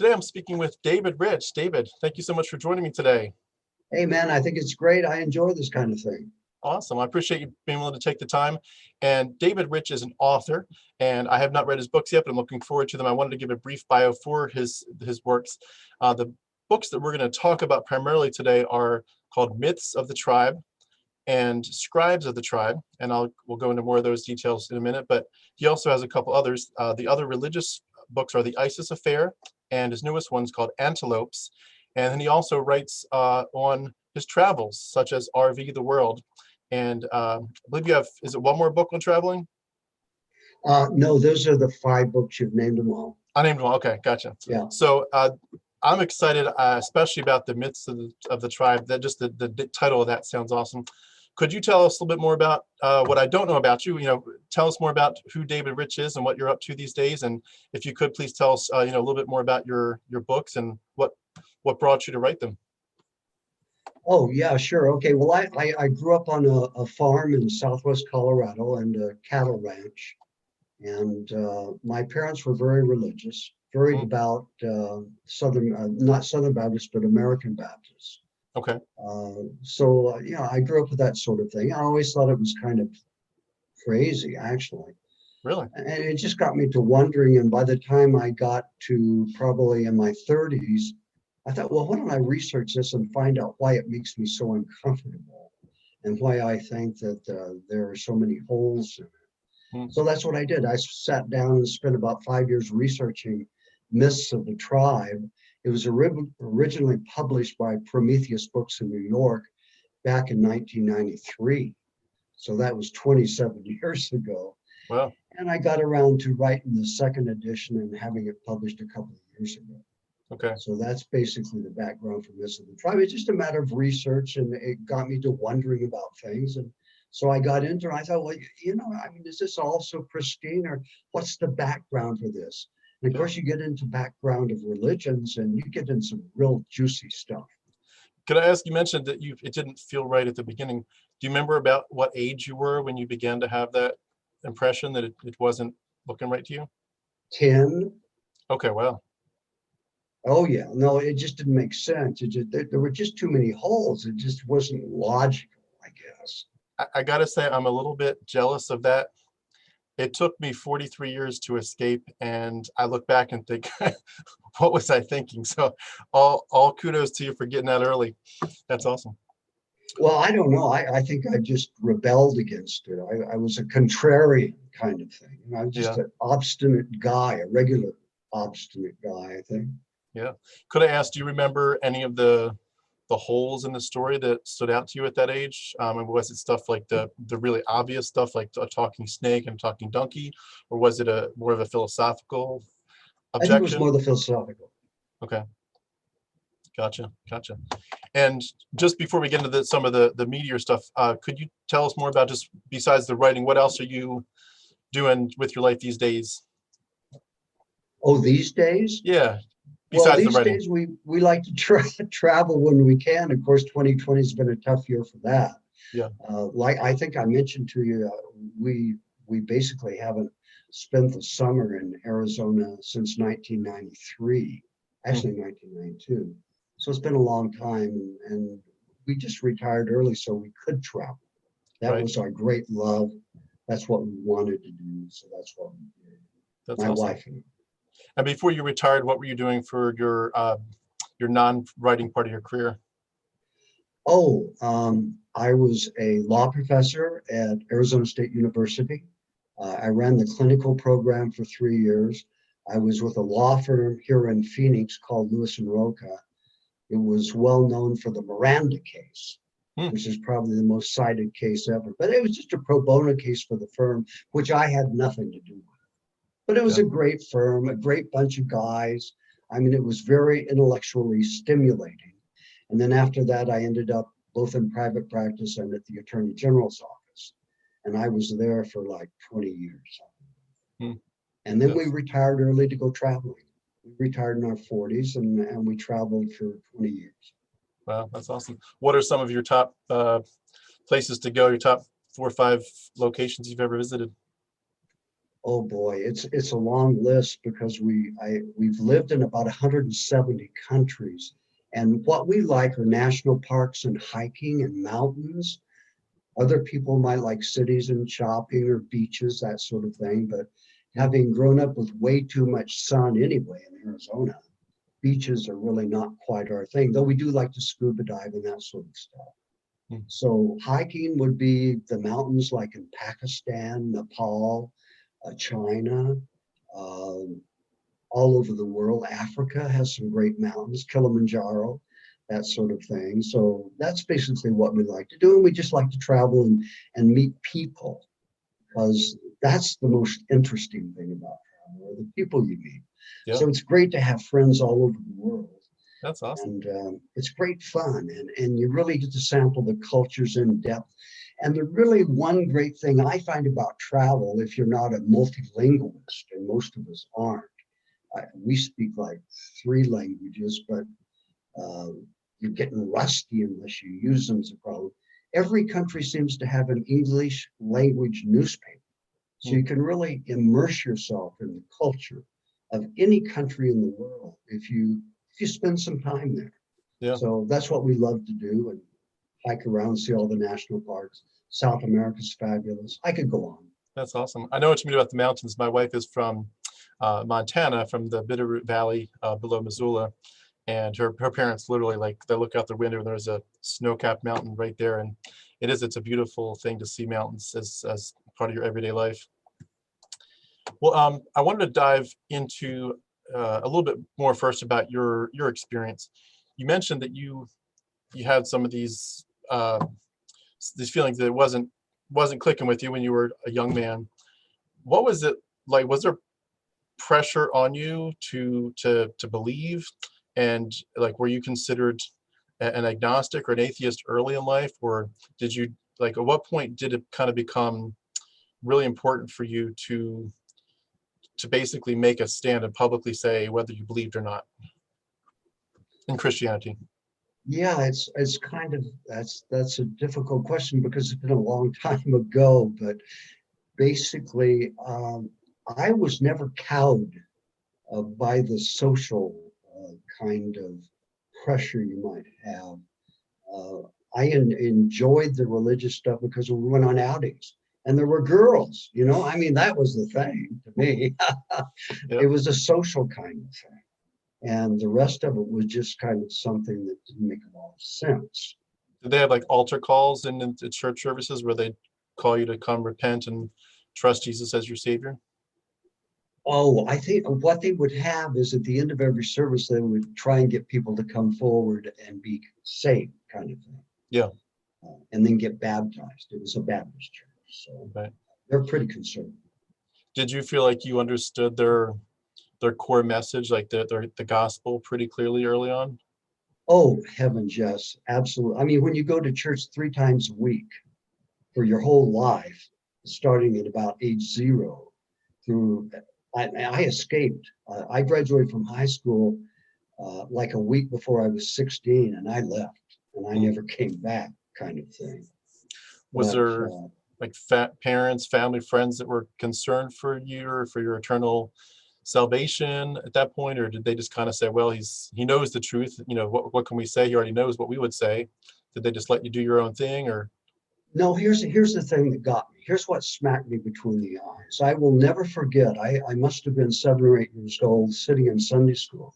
Today I'm speaking with David Rich. David, thank you so much for joining me today. Hey man, I think it's great. I enjoy this kind of thing. Awesome. I appreciate you being willing to take the time. And David Rich is an author, and I have not read his books yet, but I'm looking forward to them. I wanted to give a brief bio for his works. The books that we're going to talk about primarily today are called Myths of the Tribe and Scribes of the Tribe, and we'll go into more of those details in a minute. But he also has a couple others. The other religious books are The Isis Affair, and his newest one's called Antelopes. And then he also writes on his travels, such as RV the World. And I believe you have, is it one more book on traveling? No, those are the 5 books. You've named them all. I named them all. Okay, gotcha. Yeah. So I'm excited, especially about the Myths of the Tribe. That just the title of that sounds awesome. Could you tell us a little bit more about what I don't know about you? Tell us more about who David Rich is and what you're up to these days. And if you could, please tell us, a little bit more about your books and what brought you to write them. Oh yeah, sure. Okay. Well, I grew up on a farm in Southwest Colorado and a cattle ranch, and my parents were very religious, very devout not Southern Baptist, but American Baptist. Okay. So I grew up with that sort of thing. I always thought it was kind of crazy, actually. Really? And it just got me to wondering. And by the time I got to probably in my 30s, I thought, well, why don't I research this and find out why it makes me so uncomfortable and why I think that there are so many holes in it. So that's what I did. I sat down and spent about 5 years researching Myths of the Tribe. It was originally published by Prometheus Books in New York back in 1993. So that was 27 years ago. Wow. And I got around to writing the second edition and having it published a couple of years ago. Okay. So that's basically the background for Myths of the Tribe. It's just a matter of research, and it got me to wondering about things. And so I got into it. I thought, well, is this all so pristine, or what's the background for this? And of course, you get into background of religions, and you get in some real juicy stuff. Could I ask, you mentioned that it didn't feel right at the beginning. Do you remember about what age you were when you began to have that impression that it wasn't looking right to you? 10. Okay, wow. Oh yeah, no, it just didn't make sense. There were just too many holes. It just wasn't logical, I guess. I gotta say, I'm a little bit jealous of that. It took me 43 years to escape, and I look back and think, what was I thinking? So all kudos to you for getting that early. That's awesome. Well, I don't know. I think I just rebelled against it. I was a contrarian kind of thing. I was just an obstinate guy, a regular obstinate guy, I think. Yeah. Could I ask, do you remember any of the holes in the story that stood out to you at that age? And was it stuff like the really obvious stuff, like a talking snake and a talking donkey, or was it more of a philosophical objection? I think it was more the philosophical. Okay. Gotcha. And just before we get into some of the meatier stuff, could you tell us more about, just besides the writing, what else are you doing with your life these days? Oh, these days? Yeah. Well, these days we like to travel when we can. Of course, 2020 has been a tough year for that. Yeah. Like I think I mentioned to you, we basically haven't spent the summer in Arizona since 1993, actually 1992. So it's been a long time, and we just retired early so we could travel. That was our great love. That's what we wanted to do. So that's what we did. That's my awesome. wife and I. And before you retired, what were you doing for your non-writing part of your career? Oh, I was a law professor at Arizona State University. I ran the clinical program for 3 years. I was with a law firm here in Phoenix called Lewis and Roca. It was well known for the Miranda case, which is probably the most cited case ever. But it was just a pro bono case for the firm, which I had nothing to do with. But it was a great firm, a great bunch of guys. I mean, it was very intellectually stimulating. And then after that, I ended up both in private practice and at the Attorney General's office. And I was there for like 20 years. And then we retired early to go traveling. We retired in our 40s, and we traveled for 20 years. Wow, that's awesome. What are some of your top places to go, your top 4 or 5 locations you've ever visited? Oh boy, it's a long list because we've lived in about 170 countries. And what we like are national parks and hiking and mountains. Other people might like cities and shopping or beaches, that sort of thing. But having grown up with way too much sun anyway in Arizona, beaches are really not quite our thing, though we do like to scuba dive and that sort of stuff. Mm. So hiking would be the mountains like in Pakistan, Nepal, China, um, all over the world. Africa has some great mountains, Kilimanjaro, that sort of thing. So that's basically what we like to do. And we just like to travel and meet people because that's the most interesting thing about travel, are the people you meet. Yeah, So it's great to have friends all over the world. that's awesome. And it's great fun. And you really get to sample the cultures in depth. And the really one great thing I find about travel, if you're not a multilingualist, and most of us aren't, we speak like 3 languages, but you're getting rusty unless you use them as a problem. Every country seems to have an English language newspaper. So you can really immerse yourself in the culture of any country in the world if you spend some time there. Yeah. So that's what we love to do, and hike around, see all the national parks. South America's fabulous. I could go on. That's awesome. I know what you mean about the mountains. My wife is from Montana, from the Bitterroot Valley below Missoula, and her parents literally, like, they look out the window and there's a snow-capped mountain right there, and it's a beautiful thing to see mountains as part of your everyday life. Well, I wanted to dive into a little bit more first about your experience. You mentioned that you had some of these feelings that it wasn't clicking with you when you were a young man. What was it like? Was there pressure on you to believe? And like, were you considered an agnostic or an atheist early in life, or did you, like, at what point did it kind of become really important for you to basically make a stand and publicly say whether you believed or not in Christianity? Yeah, it's kind of that's a difficult question because it's been a long time ago. But basically, I was never cowed by the social kind of pressure you might have. I enjoyed the religious stuff because we went on outings and there were girls, I mean, that was the thing to me. Yeah. It was a social kind of thing. And the rest of it was just kind of something that didn't make a lot of sense. Did they have like altar calls in the church services where they call you to come repent and trust Jesus as your savior? Oh, I think what they would have is at the end of every service, they would try and get people to come forward and be saved, kind of thing. Yeah. And then get baptized. It was a Baptist church, so Right. they're pretty conservative. Did you feel like you understood their core message, like the gospel, pretty clearly early on? Oh, heavens, yes, absolutely. I mean, when you go to church 3 times a week for your whole life, starting at about age 0 through, I escaped. I graduated from high school like a week before I was 16, and I left, and I never came back, kind of thing. Was But there like parents, family, friends that were concerned for you or for your eternal salvation at that point, or did they just kind of say, well, he knows the truth, what can we say? He already knows what we would say. Did they just let you do your own thing? Or no, here's the thing that got me. Here's what smacked me between the eyes. I will never forget. I must have been 7 or 8 years old, sitting in Sunday school,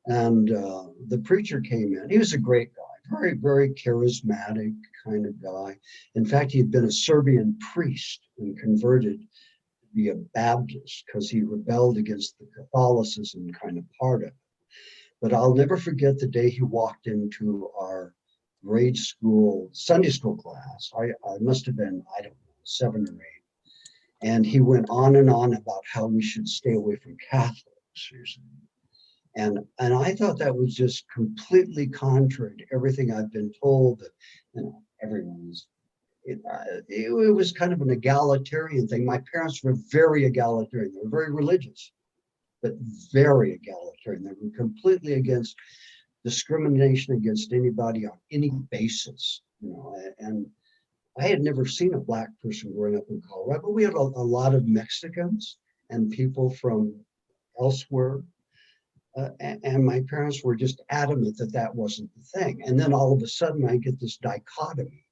and the preacher came in. He was a great guy, very, very charismatic kind of guy. In fact, he had been a Serbian priest and converted to be a Baptist because he rebelled against the Catholicism kind of part of it. But I'll never forget the day he walked into our grade school, Sunday school class. I must have been, I don't know, 7 or 8. And he went on and on about how we should stay away from Catholics. And I thought that was just completely contrary to everything I've been told, that everyone's. It was kind of an egalitarian thing. My parents were very egalitarian. They were very religious, but very egalitarian. They were completely against discrimination against anybody on any basis. And I had never seen a black person growing up in Colorado, but we had a lot of Mexicans and people from elsewhere. And my parents were just adamant that that wasn't the thing. And then all of a sudden I get this dichotomy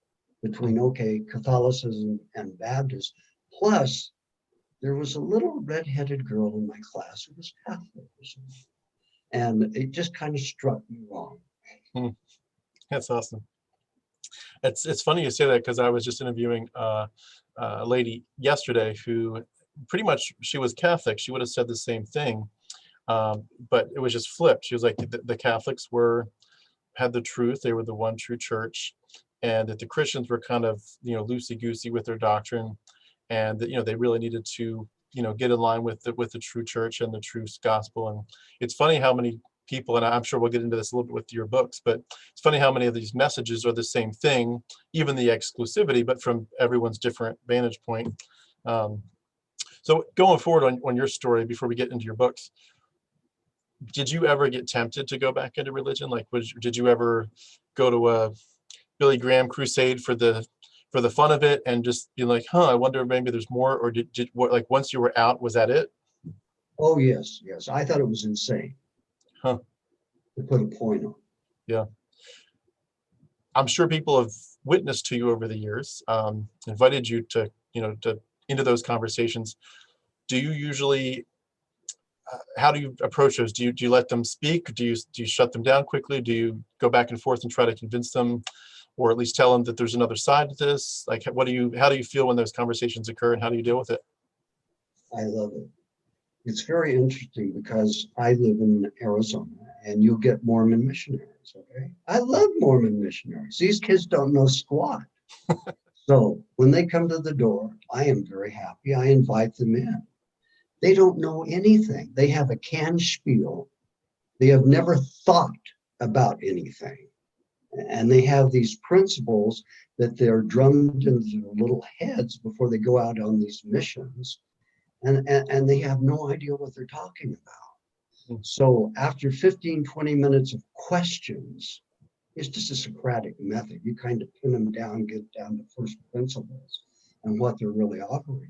between, okay, Catholicism and Baptist. Plus, there was a little redheaded girl in my class who was Catholic. And it just kind of struck me wrong. Hmm. That's awesome. It's funny you say that, because I was just interviewing a lady yesterday who pretty much, she was Catholic. She would have said the same thing, but it was just flipped. She was like, the Catholics had the truth. They were the one true church, and that the Christians were kind of, loosey goosey with their doctrine, and that, they really needed to, get in line with the true church and the true gospel. And it's funny how many people, and I'm sure we'll get into this a little bit with your books, but it's funny how many of these messages are the same thing, even the exclusivity, but from everyone's different vantage point. So going forward on your story, before we get into your books, did you ever get tempted to go back into religion? Like, did you ever go to a Billy Graham crusade for the fun of it and just be like, I wonder if maybe there's more? Or like, once you were out, was that it? Oh, yes. I thought it was insane. Huh. To put a point on. Yeah. I'm sure people have witnessed to you over the years, invited you to into those conversations. Do you usually, how do you approach those? Do you let them speak? Do you shut them down quickly? Do you go back and forth and try to convince them, or at least tell them that there's another side to this? Like, how do you feel when those conversations occur, and how do you deal with it? I love it. It's very interesting because I live in Arizona, and you'll get Mormon missionaries, okay? I love Mormon missionaries. These kids don't know squat. So when they come to the door, I am very happy. I invite them in. They don't know anything. They have a canned spiel. They have never thought about anything. And they have these principles that they're drummed into their little heads before they go out on these missions. And they have no idea what they're talking about. So after 15, 20 minutes of questions, it's just a Socratic method. You kind of pin them down, get down to first principles and what they're really operating.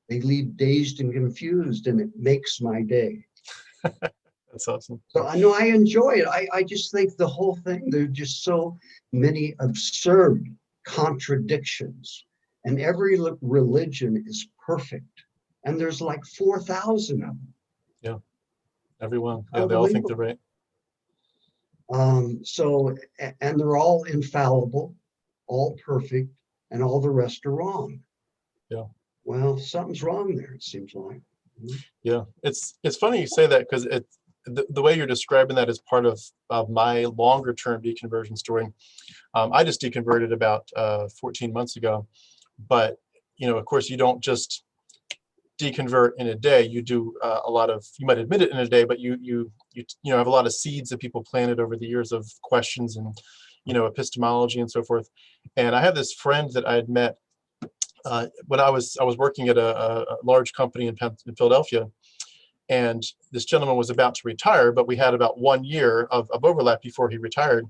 They leave dazed and confused, and it makes my day. That's awesome. So I know I enjoy it. I just think the whole thing, there's just so many absurd contradictions, and every religion is perfect. And there's like 4,000 of them. Yeah, everyone. Yeah, they all think they're right. And they're all infallible, all perfect, and all the rest are wrong. Yeah. Well, something's wrong there, it seems like. Yeah, it's funny you say that, because the way you're describing that is part of my longer term deconversion story. I just deconverted about 14 months ago, but of course, you don't just deconvert in a day. You do a lot of, you might admit it in a day, but you have a lot of seeds that people planted over the years of questions and epistemology and so forth. And I have this friend that I had met when I was working at a large company in Philadelphia, and this gentleman was about to retire, but we had about 1 year of overlap before he retired.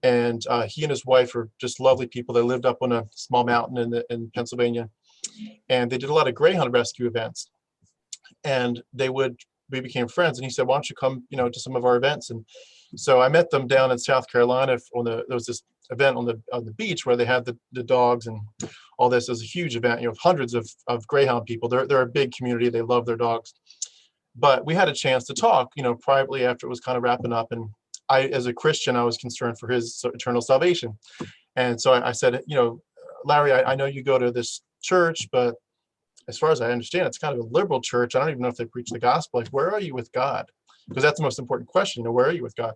And he and his wife are just lovely people. They lived up on a small mountain in Pennsylvania, and they did a lot of greyhound rescue events. And we became friends. And he said, "Why don't you come, to some of our events?" And so I met them down in South Carolina there was this event on the beach where they had the dogs and all this. It was a huge event, hundreds of greyhound people. They're a big community. They love their dogs. But we had a chance to talk, privately after it was kind of wrapping up. And I, as a Christian, I was concerned for his eternal salvation. And so I said, "Larry, I know you go to this church, but as far as I understand, it's kind of a liberal church. I don't even know if they preach the gospel. Like, where are you with God?" Because that's the most important question, where are you with God?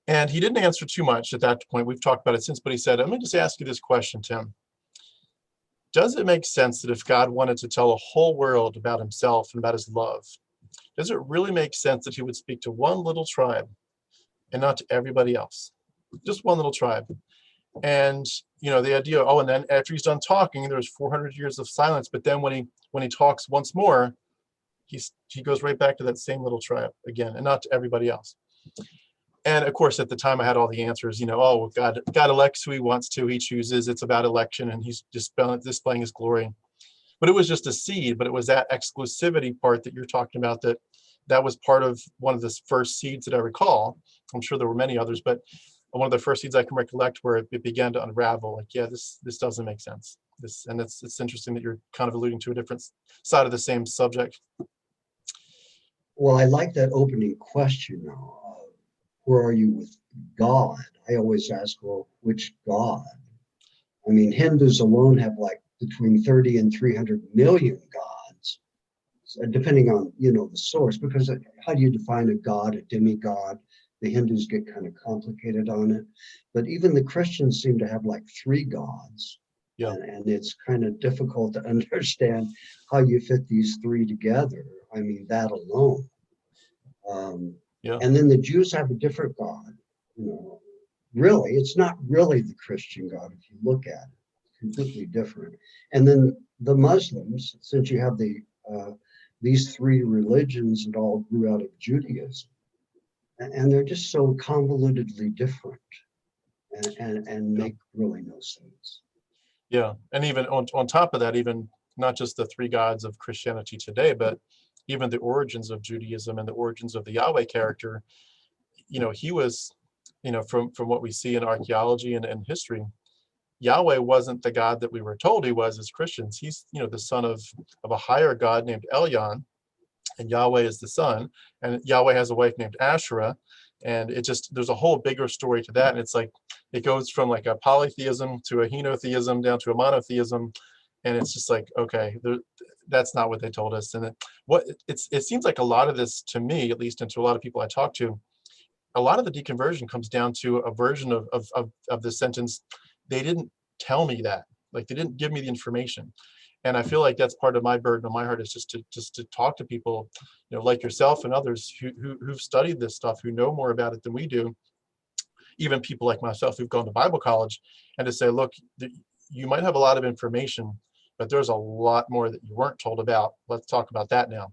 And he didn't answer too much at that point. We've talked about it since, but he said, "Let me just ask you this question, Tim. Does it make sense that if God wanted to tell a whole world about himself and about his love, does it really make sense that he would speak to one little tribe and not to everybody else? Just one little tribe." And the idea, and then after he's done talking, there's 400 years of silence. But then when he talks once more, he goes right back to that same little tribe again, and not to everybody else. And of course, at the time I had all the answers, oh, God elects who he wants to, he chooses, it's about election, and he's just displaying his glory. But it was just a seed, but it was that exclusivity part that you're talking about that was part of one of the first seeds that I recall. I'm sure there were many others, but one of the first seeds I can recollect where it began to unravel, like, yeah, this doesn't make sense. And it's interesting that you're kind of alluding to a different side of the same subject. Well, I like that opening question now. Where are you with God? I always ask, well, which God? I mean, Hindus alone have like between 30 and 300 million gods, depending on, the source, because how do you define a god, a demigod? The Hindus get kind of complicated on it. But even the Christians seem to have like 3 gods. Yeah. And it's kind of difficult to understand how you fit these 3 together. I mean, that alone. Yeah. And then the Jews have a different God. Really, it's not really the Christian God if you look at it. It's completely different. And then the Muslims, since you have these 3 religions that all grew out of Judaism, and they're just so convolutedly different and make really no sense. Yeah, and even on top of that, even not just the 3 gods of Christianity today, but even the origins of Judaism and the origins of the Yahweh character, he was, from what we see in archaeology and history, Yahweh wasn't the God that we were told he was as Christians. He's, the son of a higher God named Elyon, and Yahweh is the son, and Yahweh has a wife named Asherah, and there's a whole bigger story to that, and it's like it goes from like a polytheism to a henotheism down to a monotheism, and it's just like, okay, that's not what they told us. And it seems like a lot of this, to me at least, and to a lot of people I talk to, a lot of the deconversion comes down to a version of the sentence, they didn't tell me that, like they didn't give me the information. And I feel like that's part of my burden on my heart, is just to talk to people, like yourself and others who've studied this stuff, who know more about it than we do, even people like myself who've gone to Bible college, and to say, look, you might have a lot of information, but there's a lot more that you weren't told about. Let's talk about that now.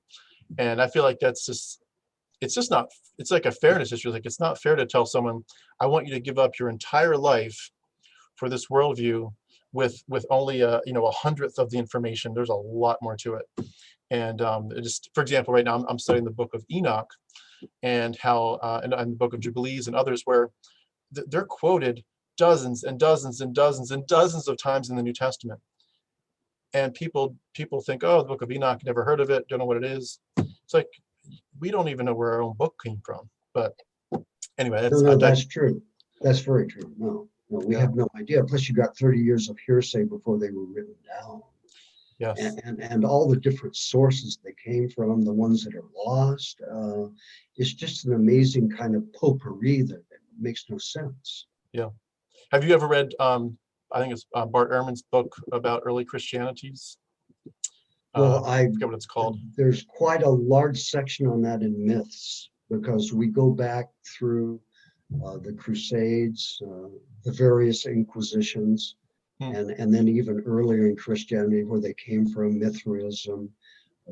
And I feel like it's just not, it's like a fairness issue. Like, it's not fair to tell someone, I want you to give up your entire life for this worldview with only a 100th of the information. There's a lot more to it. And just for example, right now I'm studying the book of Enoch, and how and the book of Jubilees and others, where they're quoted dozens and dozens and dozens and dozens of times in the New Testament. And people think, oh, the book of Enoch, never heard of it, don't know what it is. It's like, we don't even know where our own book came from. But anyway, That's true. That's very true. No, we have no idea. Plus, you got 30 years of hearsay before they were written down. Yes. And all the different sources they came from, the ones that are lost. It's just an amazing kind of potpourri that makes no sense. Yeah. Have you ever read, I think it's Bart Ehrman's book about early Christianities? Well, I forget what it's called. There's quite a large section on that in myths, because we go back through the Crusades, the various Inquisitions, and then even earlier in Christianity, where they came from, Mithraism,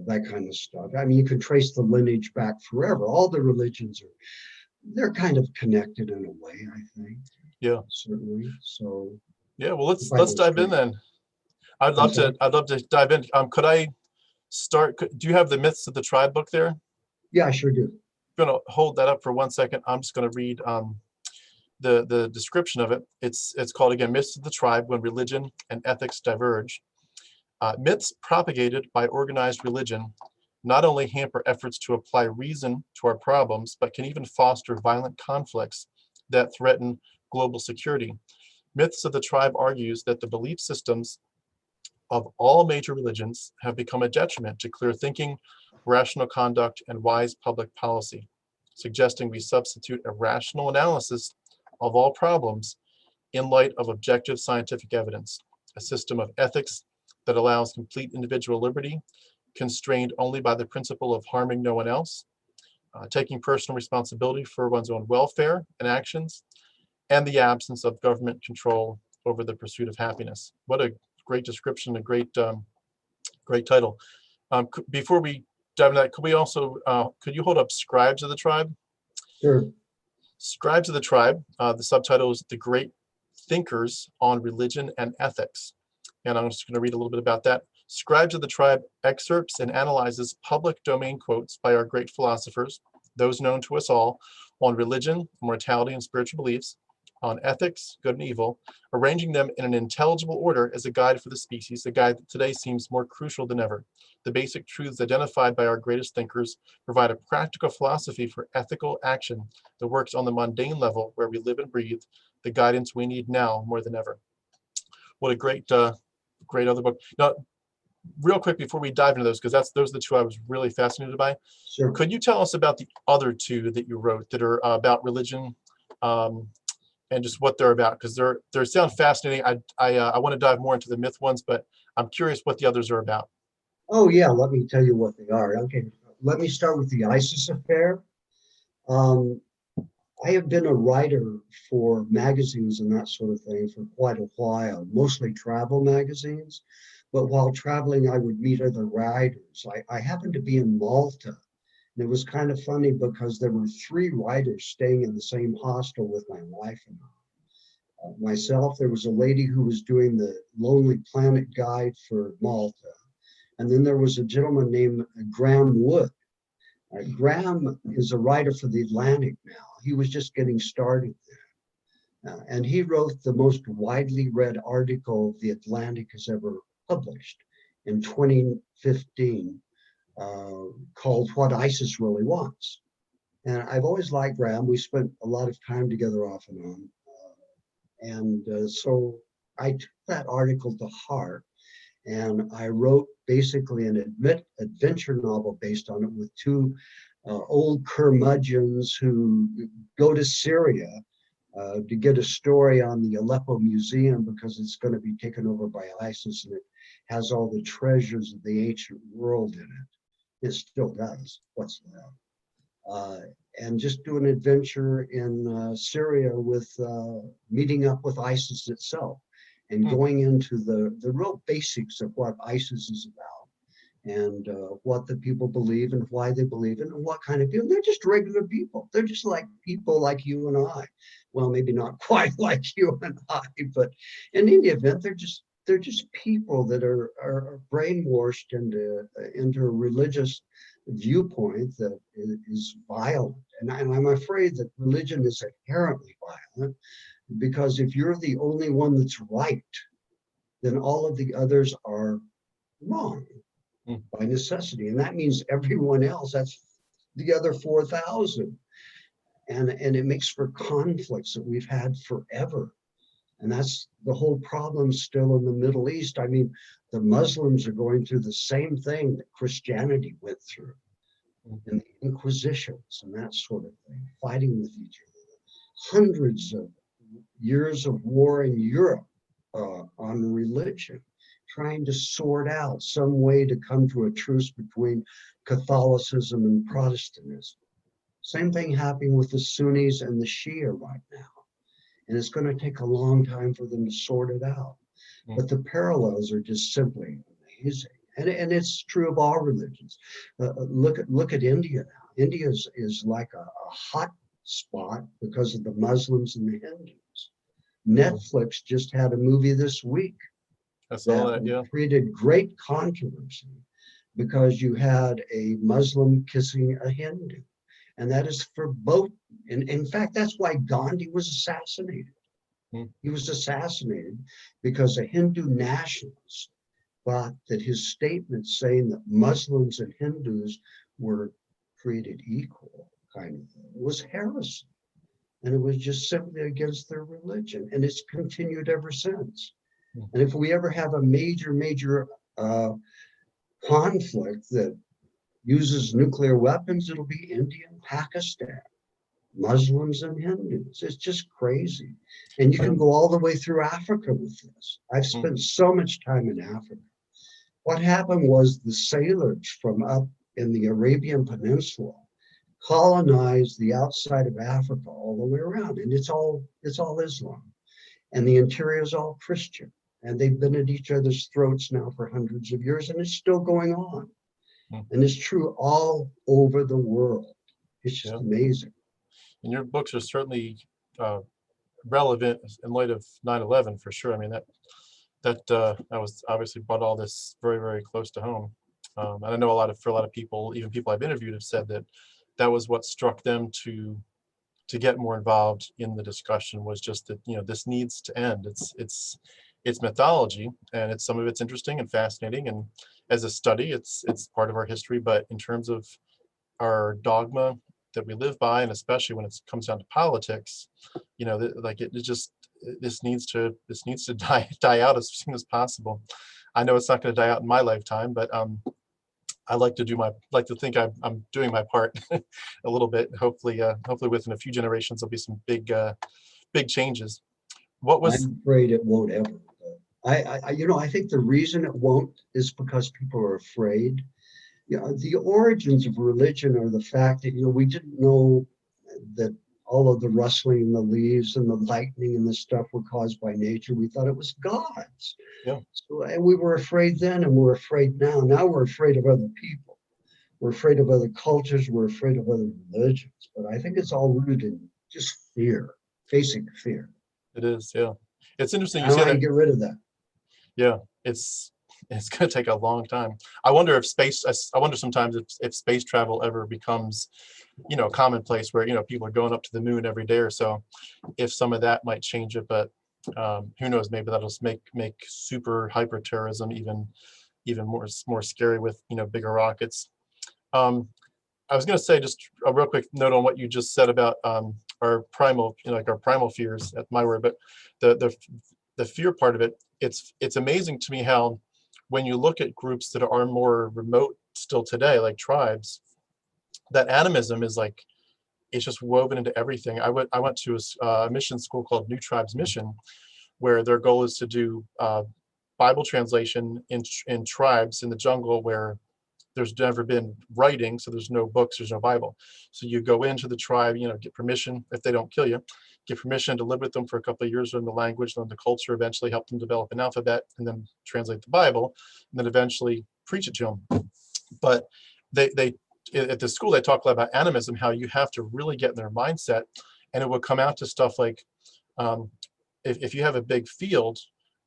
that kind of stuff. I mean, you can trace the lineage back forever. All the religions they're kind of connected in a way, I think. Yeah. Certainly. So. Yeah. Well, let's dive in then. I'd love to dive in. Could I start? Do you have the Myths of the Tribe book there? Yeah, I sure do. I'm going to hold that up for 1 second. I'm just going to read the description of it. It's called, again, Myths of the Tribe, When Religion and Ethics Diverge. Myths propagated by organized religion not only hamper efforts to apply reason to our problems, but can even foster violent conflicts that threaten global security. Myths of the Tribe argues that the belief systems of all major religions have become a detriment to clear thinking, rational conduct, and wise public policy, suggesting we substitute a rational analysis of all problems in light of objective scientific evidence, a system of ethics that allows complete individual liberty, constrained only by the principle of harming no one else, taking personal responsibility for one's own welfare and actions, and the absence of government control over the pursuit of happiness. What a great description, a great title. Before we dive into that, could you hold up Scribes of the Tribe? Sure. Scribes of the Tribe, the subtitle is The Great Thinkers on Religion and Ethics. And I'm just going to read a little bit about that. Scribes of the Tribe excerpts and analyzes public domain quotes by our great philosophers, those known to us all, on religion, mortality, and spiritual beliefs, on ethics, good and evil, arranging them in an intelligible order as a guide for the species, a guide that today seems more crucial than ever. The basic truths identified by our greatest thinkers provide a practical philosophy for ethical action that works on the mundane level where we live and breathe, the guidance we need now more than ever. What a great other book. Now, real quick before we dive into those, because those are the two I was really fascinated by. Sure. Could you tell us about the other two that you wrote that are about religion, and just what they're about? Because they sound fascinating. I want to dive more into the myth ones, but I'm curious what the others are about. Oh, yeah, let me tell you what they are. Okay, let me start with the ISIS affair. I have been a writer for magazines and that sort of thing for quite a while, mostly travel magazines. But while traveling, I would meet other writers. I happened to be in Malta, and it was kind of funny because there were 3 writers staying in the same hostel with my wife and I. Myself, there was a lady who was doing the Lonely Planet guide for Malta. And then there was a gentleman named Graham Wood. Graham is a writer for The Atlantic now. He was just getting started there. And he wrote the most widely read article The Atlantic has ever published in 2015, called What ISIS Really Wants. And I've always liked Graham. We spent a lot of time together off and on. So I took that article to heart, and I wrote basically an adventure novel based on it with 2 old curmudgeons who go to Syria to get a story on the Aleppo Museum because it's going to be taken over by ISIS, and it has all the treasures of the ancient world in it. It still does, what's left. And just do an adventure in Syria with meeting up with ISIS itself and going into the real basics of what ISIS is about and what the people believe and why they believe it and what kind of people. They're just regular people. They're just like people like you and I. Well, maybe not quite like you and I, but in any event, they're just people that are brainwashed into a religious viewpoint that is violent. And I'm afraid that religion is inherently violent, because if you're the only one that's right, then all of the others are wrong by necessity. And that means everyone else, that's the other 4,000. And it makes for conflicts that we've had forever. And that's the whole problem still in the Middle East. I mean, the Muslims are going through the same thing that Christianity went through in the Inquisitions and that sort of thing, fighting with each other. Hundreds of years of war in Europe on religion, trying to sort out some way to come to a truce between Catholicism and Protestantism. Same thing happening with the Sunnis and the Shia right now. And it's going to take a long time for them to sort it out. But the parallels are just simply amazing. And it's true of all religions. Look at India now. India is like a hot spot because of the Muslims and the Hindus. Netflix just had a movie this week that created great controversy because you had a Muslim kissing a Hindu. And that is verboten. And in fact, that's why Gandhi was assassinated. He was assassinated because a Hindu nationalist thought that his statement saying that Muslims and Hindus were created equal, kind of thing, was heresy. And it was just simply against their religion. And it's continued ever since. And if we ever have a major conflict that uses nuclear weapons, it'll be India and Pakistan, Muslims and Hindus. It's just crazy. And you can go all the way through Africa with this. I've spent so much time in Africa. What happened was the sailors from up in the Arabian Peninsula colonized the outside of Africa all the way around. And it's all Islam. And the interior is all Christian. And they've been at each other's throats now for hundreds of years, and it's still going on. And it's true all over the world. It's just amazing. And your books are certainly relevant in light of 9/11 for sure. I mean, that was obviously brought all this very, very close to home. And I know for a lot of people, even people I've interviewed, have said that that was what struck them to get more involved in the discussion, was just that, this needs to end. It's mythology, and some of it's interesting and fascinating, and as a study, it's part of our history. But in terms of our dogma that we live by, and especially when it comes down to politics, this needs to die out as soon as possible. I know it's not going to die out in my lifetime, but I like to think I'm doing my part a little bit. Hopefully within a few generations there'll be some big changes. I'm afraid it won't ever. I think the reason it won't is because people are afraid. The origins of religion are the fact that, we didn't know that all of the rustling in the leaves and the lightning and the stuff were caused by nature. We thought it was God's. Yeah. So, and we were afraid then, and we're afraid now. Now we're afraid of other people. We're afraid of other cultures. We're afraid of other religions. But I think it's all rooted in just fear, basic fear. It is, yeah. It's interesting you How say do I that. get rid of that? Yeah, it's going to take a long time. I wonder sometimes if space travel ever becomes, commonplace, where people are going up to the moon every day or so, if some of that might change it. But who knows? Maybe that'll just make super hyper terrorism even more scary with bigger rockets. I was going to say just a real quick note on what you just said about our primal, our primal fears. That's my word, but the fear part of it. It's amazing to me how, when you look at groups that are more remote still today, like tribes, that animism is it's just woven into everything. I went to a mission school called New Tribes Mission, where their goal is to do Bible translation in tribes in the jungle where there's never been writing, so there's no books, there's no Bible. So you go into the tribe, get permission, if they don't kill you, get permission to live with them for a couple of years, learn the language, learn the culture, eventually help them develop an alphabet, and then translate the Bible, and then eventually preach it to them. But they at the school, they talk a lot about animism, how you have to really get in their mindset, and it would come out to stuff like, if you have a big field,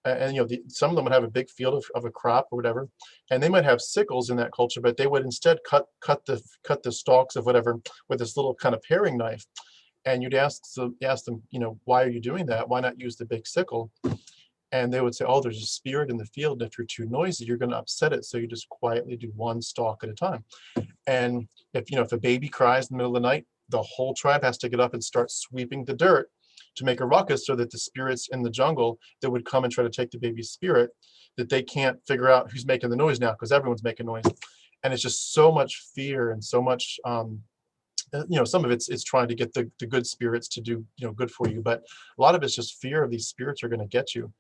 and some of them would have a big field of a crop or whatever, and they might have sickles in that culture, but they would instead cut the stalks of whatever with this little kind of paring knife. And you'd ask them, why are you doing that? Why not use the big sickle? And they would say, oh, there's a spirit in the field, and if you're too noisy, you're going to upset it. So you just quietly do one stalk at a time. And if a baby cries in the middle of the night, the whole tribe has to get up and start sweeping the dirt to make a ruckus, so that the spirits in the jungle that would come and try to take the baby's spirit, that they can't figure out who's making the noise now, because everyone's making noise. And it's just so much fear and so much, some of it's trying to get the good spirits to do, good for you. But a lot of it's just fear of these spirits are going to get you.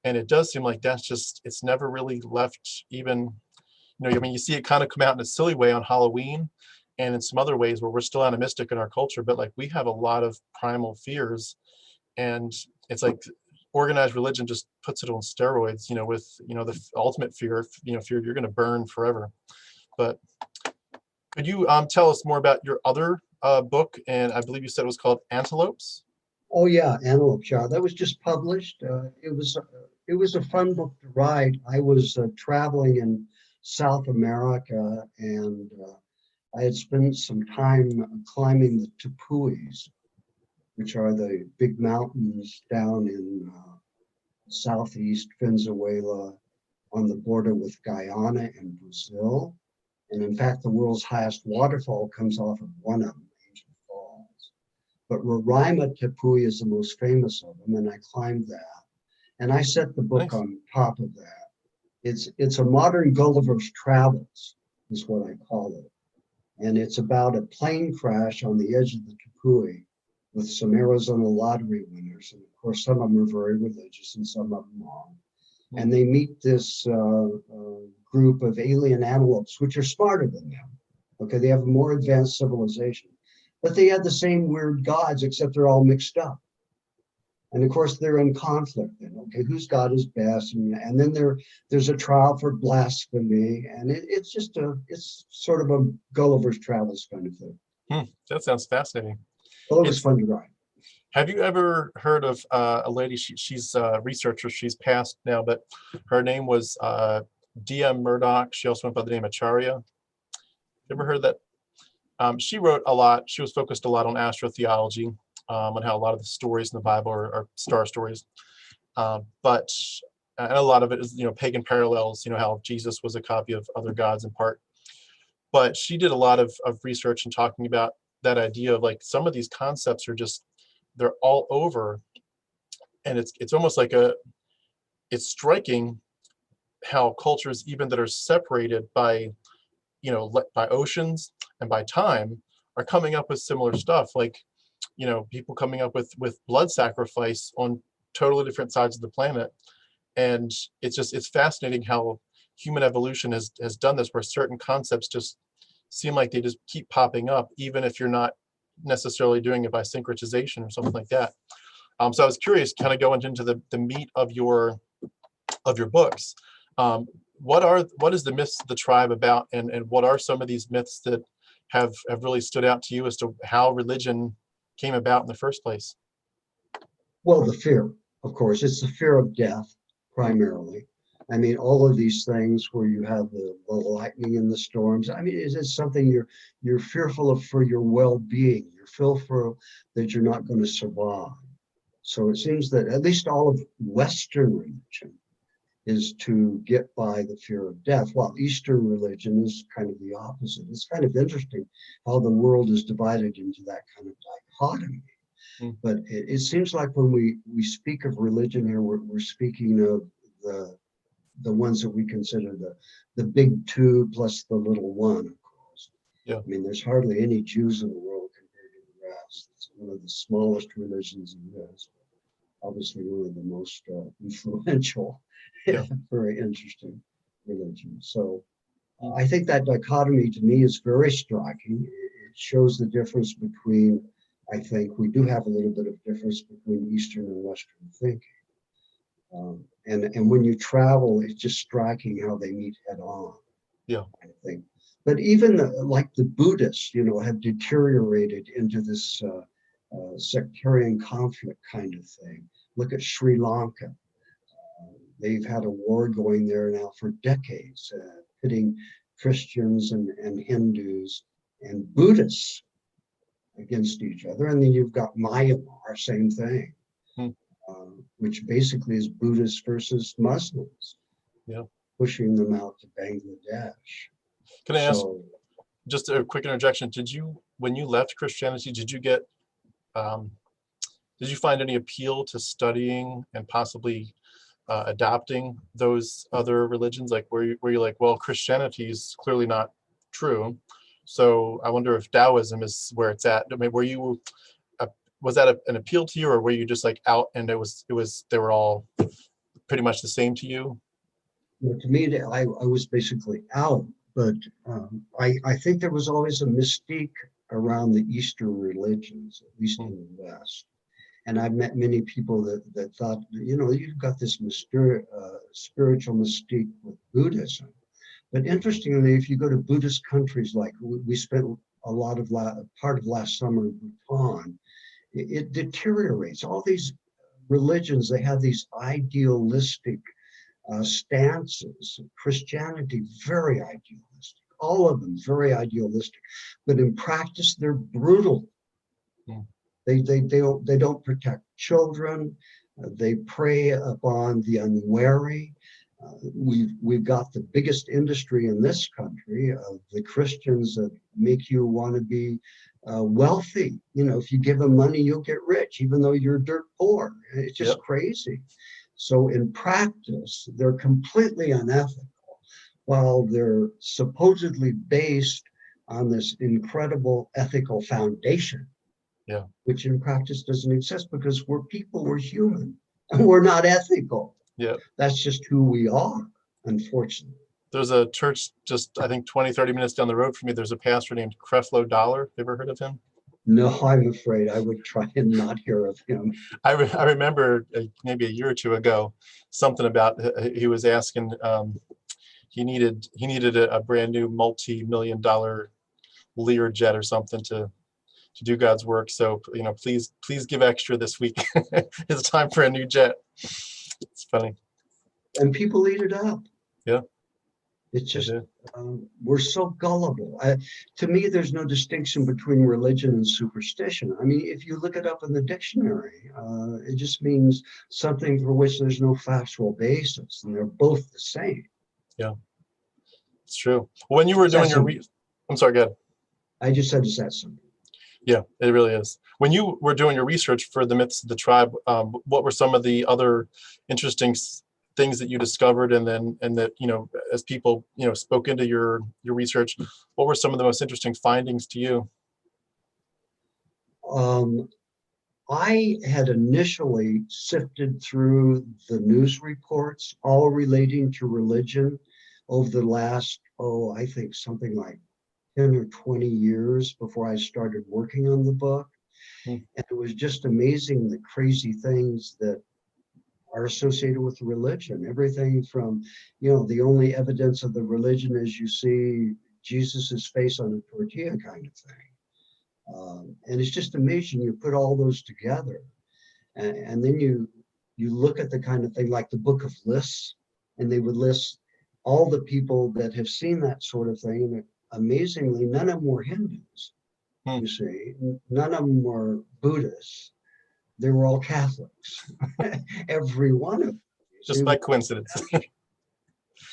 And it does seem like it's never really left even, you see it kind of come out in a silly way on Halloween, and in some other ways where we're still animistic in our culture, but we have a lot of primal fears. And it's like organized religion just puts it on steroids, with, the ultimate fear, fear you're going to burn forever. But could you tell us more about your other book? And I believe you said it was called Antelopes. Oh yeah, Antelopes. Yeah, that was just published. It was a fun book to write. I was traveling in South America, and I had spent some time climbing the tepuis, which are the big mountains down in southeast Venezuela on the border with Guyana and Brazil. And in fact, the world's highest waterfall comes off of one of them, Angel Falls. But Roraima Tepui is the most famous of them, and I climbed that. And I set the book Nice. on top of that. It's a modern Gulliver's Travels, is what I call it. And it's about a plane crash on the edge of the Tepui with some Arizona lottery winners. And of course, some of them are very religious and some of them aren't. And they meet this group of alien antelopes, which are smarter than them. Okay, they have a more advanced civilization, but they had the same weird gods, except they're all mixed up. And of course, they're in conflict. Then, okay, whose God is best? And then there's a trial for blasphemy, and it's sort of a Gulliver's Travels kind of thing. That sounds fascinating. Well, it was It's, fun to write. have you ever heard of a lady? She's a researcher. She's passed now, but her name was D.M. Murdoch. She also went by the name of Acharya. You ever heard that? She wrote a lot. She was focused a lot on astrotheology, on how a lot of the stories in the Bible are star stories. But and a lot of it is, pagan parallels, how Jesus was a copy of other gods in part. But she did a lot of research and talking about that idea of like some of these concepts are just, they're all over. And it's almost like it's striking how cultures, even that are separated by, by oceans and by time, are coming up with similar stuff. Like, people coming up with blood sacrifice on totally different sides of the planet. And it's fascinating how human evolution has done this, where certain concepts just seem like they just keep popping up, even if you're not necessarily doing it by syncretization or something like that. So I was curious, kind of going into the meat of your books. What is the myths of the tribe about, and what are some of these myths that have really stood out to you as to how religion came about in the first place? Well, the fear, of course, it's the fear of death primarily. I mean, all of these things where you have the lightning and the storms. I mean, it's something you're fearful of for your well-being. You're fearful that you're not going to survive. So it seems that at least all of Western religion is to get by the fear of death, while Eastern religion is kind of the opposite. It's kind of interesting how the world is divided into that kind of dichotomy. But it seems like when we speak of religion here, we're speaking of the ones that we consider the big two plus the little one, of course. Yeah. I mean, there's hardly any Jews in the world compared to the rest. It's one of the smallest religions in the US. Obviously, one of the most influential, Yeah. very interesting religion. So I think that dichotomy to me is very striking. It shows the difference between, I think we do have a little bit of difference between Eastern and Western thinking. And when you travel, it's just striking how they meet head on. Yeah. I think. But even like the Buddhists, have deteriorated into this sectarian conflict kind of thing. Look at Sri Lanka. They've had a war going there now for decades, pitting Christians and Hindus and Buddhists against each other. And then you've got Myanmar, same thing, which basically is Buddhists versus Muslims, pushing them out to Bangladesh. Can I ask, just a quick interjection, when you left Christianity, did you find any appeal to studying and possibly adopting those other religions? Like, were you like, well, Christianity is clearly not true, so I wonder if Taoism is where it's at? I mean, was that an appeal to you, or were you just like out and they were all pretty much the same to you? To me, I was basically out, but I think there was always a mystique around the Eastern religions, at least in the West. And I've met many people that thought, you've got this spiritual mystique with Buddhism. But interestingly, if you go to Buddhist countries, like we spent a lot of part of last summer in Bhutan, it deteriorates. All these religions, they have these idealistic stances. Christianity, very idealistic. All of them very idealistic, but in practice, they're brutal. They don't protect children. They prey upon the unwary. We've got the biggest industry in this country of the Christians that make you want to be wealthy. If you give them money, you'll get rich, even though you're dirt poor. It's just crazy. So in practice, they're completely unethical, while they're supposedly based on this incredible ethical foundation. Yeah. Which in practice doesn't exist, because we're people, we're human, and we're not ethical. Yeah. That's just who we are, unfortunately. There's a church just, I think, 20, 30 minutes down the road from me. There's a pastor named Creflo Dollar. Have you ever heard of him? No, I'm afraid I would try and not hear of him. I remember maybe a year or two ago, something about, he was asking, he needed a brand new multi-million-dollar Learjet or something to to do God's work. So, please give extra this week. It's time for a new jet. It's funny. And people eat it up. Yeah. It's just, we're so gullible. To me, there's no distinction between religion and superstition. I mean, if you look it up in the dictionary, it just means something for which there's no factual basis, and they're both the same. Yeah, it's true. When you were doing your I'm sorry, go ahead. I just said it's that simple. Yeah, it really is. When you were doing your research for the myths of the tribe, what were some of the other interesting things that you discovered, and that as people spoke into your research, what were some of the most interesting findings to you? I had initially sifted through the news reports, all relating to religion, over the last, I think something like 10 or 20 years before I started working on the book. And it was just amazing, the crazy things that are associated with religion. Everything from, the only evidence of the religion is you see Jesus's face on a tortilla kind of thing. And it's just amazing. You put all those together, and then you look at the kind of thing like the book of lists, and they would list all the people that have seen that sort of thing. And amazingly, none of them were Hindus, you see. None of them were Buddhists. They were all Catholics, every one of them. Just by coincidence.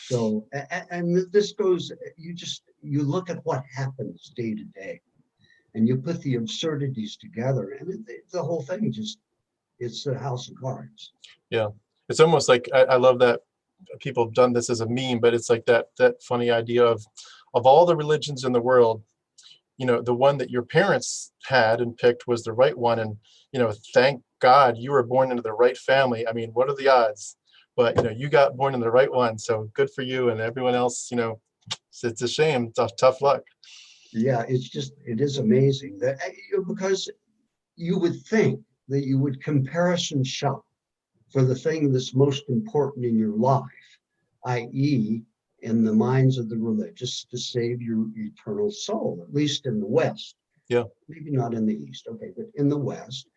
So, and this goes, you look at what happens day to day, and you put the absurdities together, and the whole thing it's a house of cards. Yeah. It's almost like, I love that people have done this as a meme, but it's like that funny idea of all the religions in the world, the one that your parents had and picked was the right one. And, thank God you were born into the right family. I mean, what are the odds? But, you got born in the right one. So good for you. And everyone else, it's a shame. Tough luck. Yeah, it is amazing that because you would think that you would comparison shop for the thing that's most important in your life, i.e., in the minds of the religious, to save your eternal soul, at least in the West. Yeah. Maybe not in the East, okay, but in the West.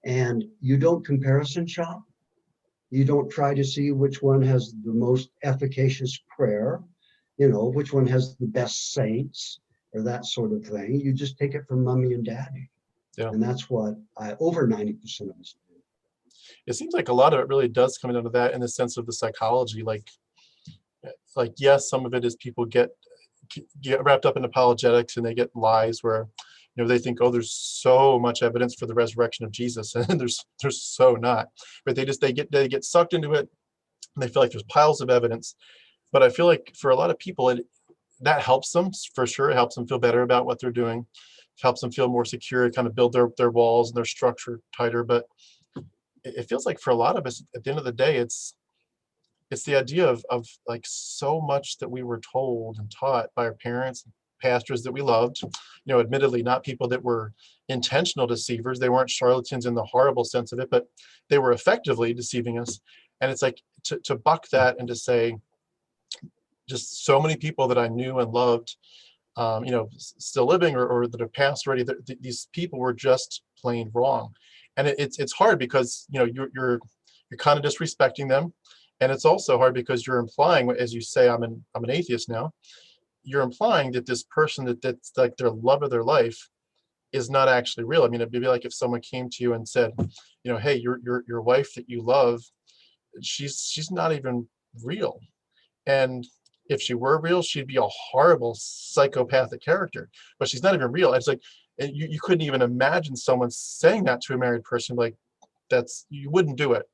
And you don't comparison shop. You don't try to see which one has the most efficacious prayer, which one has the best saints, or that sort of thing. You just take it from mommy and daddy. Yeah. And that's what over 90% of us do. It seems like a lot of it really does come down to that, in the sense of the psychology. Like yes, some of it is people get wrapped up in apologetics, and they get lies where they think, there's so much evidence for the resurrection of Jesus, and there's so not. But they get sucked into it, and they feel like there's piles of evidence. But I feel like for a lot of people, that helps them for sure. It helps them feel better about what they're doing. It helps them feel more secure, kind of build their walls and their structure tighter. But it feels like for a lot of us, at the end of the day, it's the idea of like so much that we were told and taught by our parents, pastors that we loved, admittedly not people that were intentional deceivers. They weren't charlatans in the horrible sense of it, but they were effectively deceiving us. And it's like to buck that and to say, just so many people that I knew and loved, still living or that have passed already, these people were just plain wrong. And it's hard because, you're kind of disrespecting them. And it's also hard because you're implying, as you say, I'm an atheist now. You're implying that this person that's like their love of their life is not actually real. I mean, it'd be like if someone came to you and said, hey, your wife that you love, she's not even real. And if she were real, she'd be a horrible psychopathic character, but she's not even real. It's like, you couldn't even imagine someone saying that to a married person. Like you wouldn't do it.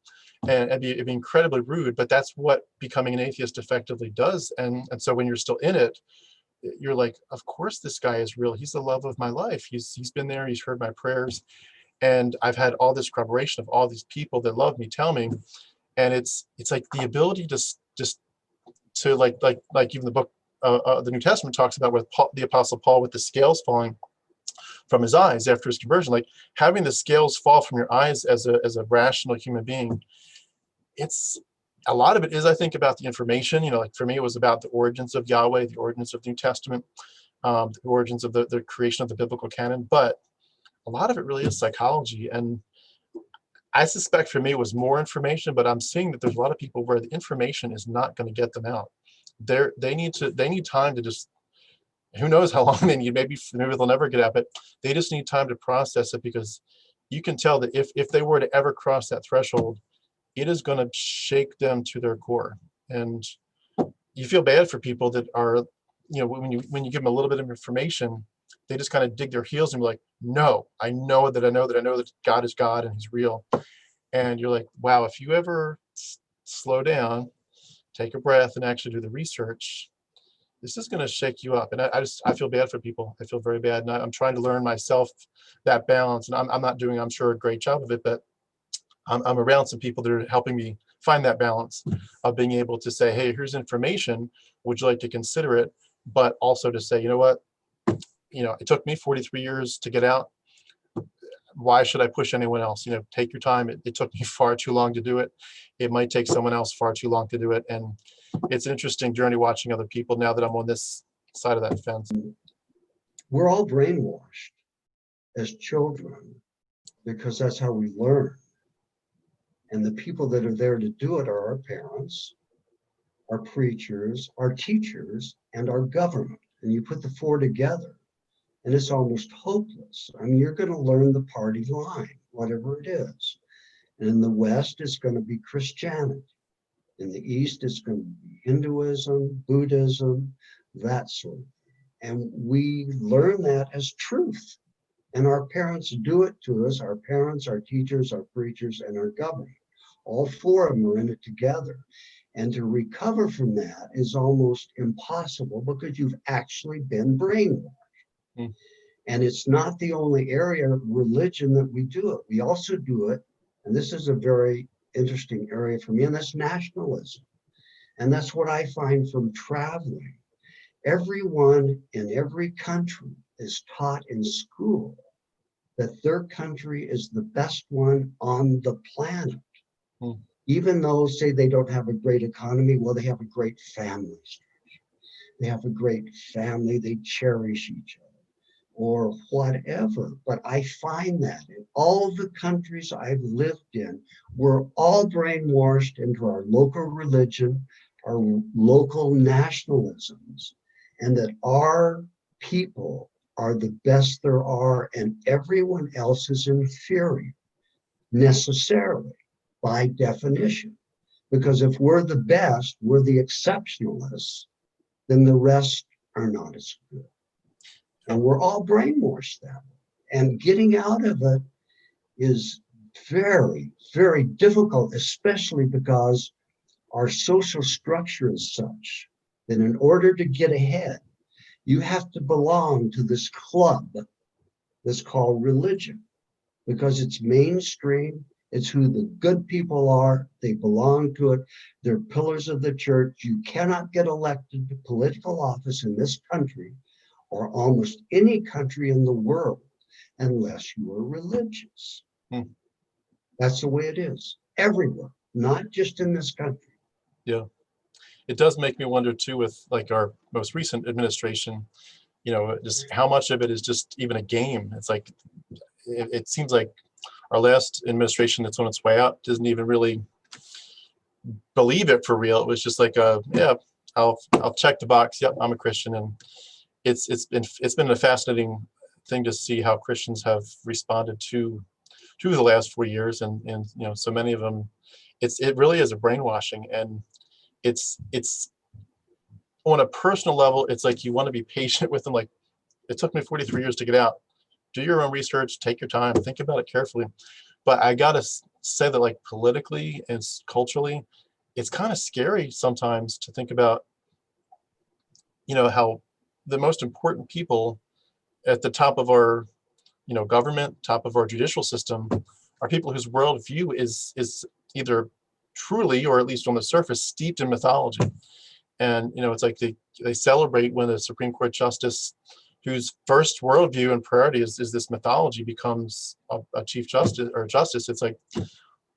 And it'd be incredibly rude, but that's what becoming an atheist effectively does. And so when you're still in it, you're like, of course this guy is real. He's the love of my life. He's been there. He's heard my prayers. And I've had all this corroboration of all these people that love me tell me. And it's like the ability to just to like even the book, the New Testament talks about with the Apostle Paul with the scales falling from his eyes after his conversion, like having the scales fall from your eyes as a rational human being. It's a lot of it is, I think, about the information. Like for me, it was about the origins of Yahweh, the origins of the New Testament, the origins of the creation of the biblical canon. But a lot of it really is psychology. And I suspect for me it was more information, but I'm seeing that there's a lot of people where the information is not going to get them out. They need time to just, who knows how long they need, maybe they'll never get out, but they just need time to process it, because you can tell that if they were to ever cross that threshold, it is going to shake them to their core. And you feel bad for people that are, when you give them a little bit of information, they just kind of dig their heels and be like, no, I know that God is God and he's real. And you're like, wow, if you ever slow down, take a breath and actually do the research, this is going to shake you up. And I feel bad for people. I feel very bad. And I'm trying to learn myself that balance. And I'm not doing, I'm sure, a great job of it, but I'm around some people that are helping me find that balance of being able to say, hey, here's information. Would you like to consider it? But also to say, you know what? It took me 43 years to get out. Why should I push anyone else? Take your time. It took me far too long to do it. It might take someone else far too long to do it. And it's an interesting journey watching other people now that I'm on this side of that fence. We're all brainwashed as children because that's how we learn. And the people that are there to do it are our parents, our preachers, our teachers, and our government. And you put the four together, and it's almost hopeless. I mean, you're going to learn the party line, whatever it is. And in the West, it's going to be Christianity. In the East, it's going to be Hinduism, Buddhism, that sort of thing. And we learn that as truth. And our parents do it to us, our parents, our teachers, our preachers, and our government. All four of them are in it together. And to recover from that is almost impossible because you've actually been brainwashed. Mm. And it's not the only area of religion that we do it. We also do it, and this is a very interesting area for me, and that's nationalism. And that's what I find from traveling. Everyone in every country is taught in school that their country is the best one on the planet. Hmm. Even though, say, they don't have a great economy, well, they have a great family structure. They have a great family, they cherish each other, or whatever. But I find that in all the countries I've lived in, we're all brainwashed into our local religion, our local nationalisms, and that our people are the best there are and everyone else is inferior, necessarily, by definition. Because if we're the best, we're the exceptionalists, then the rest are not as good. And we're all brainwashed that way. And getting out of it is very, very difficult, especially because our social structure is such that in order to get ahead, you have to belong to this club that's called religion, because it's mainstream. It's who the good people are. They belong to it. They're pillars of the church. You cannot get elected to political office in this country or almost any country in the world unless you are religious. Hmm. That's the way it is everywhere, not just in this country. Yeah. It does make me wonder too, with like our most recent administration, just how much of it is just even a game. It's like, it seems like our last administration that's on its way out doesn't even really believe it for real. It was just like, I'll check the box. Yep, I'm a Christian. And it's been a fascinating thing to see how Christians have responded to the last 4 years. And so many of them, it really is a brainwashing. And it's on a personal level, it's like you want to be patient with them. Like, it took me 43 years to get out. Do your own research, take your time, think about it carefully. But I gotta say that, like, politically and culturally, it's kind of scary sometimes to think about, how the most important people at the top of our, government, top of our judicial system, are people whose worldview is either truly, or at least on the surface, steeped in mythology. And it's like they celebrate when a Supreme Court justice whose first worldview and priority is this mythology becomes a chief justice or justice. It's like,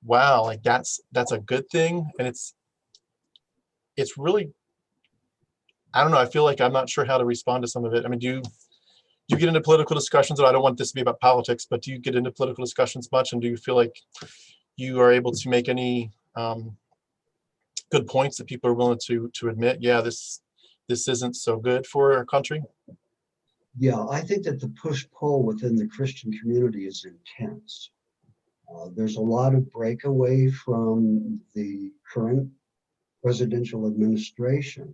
wow, like that's a good thing. And it's really, I don't know, I feel like I'm not sure how to respond to some of it. I mean, do do you get into political discussions? And I don't want this to be about politics, but do you get into political discussions much? And do you feel like you are able to make any good points that people are willing to admit, yeah, this isn't so good for our country? Yeah, I think that the push-pull within the Christian community is intense. There's a lot of breakaway from the current presidential administration,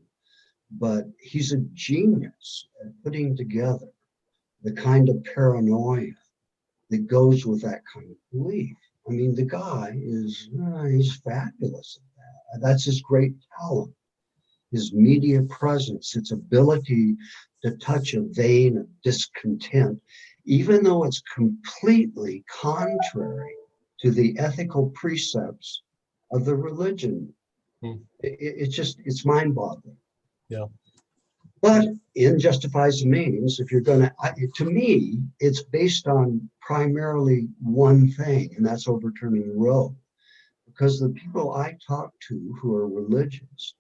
but he's a genius at putting together the kind of paranoia that goes with that kind of belief. I mean, the guy is, he's fabulous at that. That's his great talent. His media presence, its ability to touch a vein of discontent, even though it's completely contrary to the ethical precepts of the religion. It's mind-boggling. Yeah. But in justifies the means, if you're going to me, it's based on primarily one thing, and that's overturning Roe. Because the people I talk to who are religious,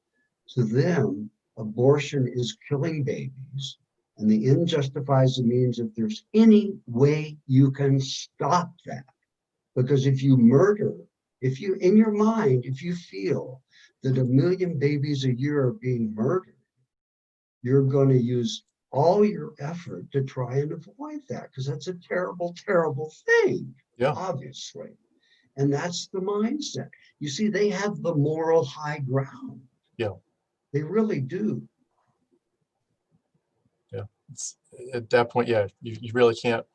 to them, abortion is killing babies, and the end justifies the means if there's any way you can stop that. Because if you murder, if you, in your mind, if you feel that 1 million babies a year are being murdered, you're going to use all your effort to try and avoid that, because that's a terrible, terrible thing, obviously. And that's the mindset. You see, they have the moral high ground. Yeah. They really do. Yeah. It's, at that point, yeah, you really can't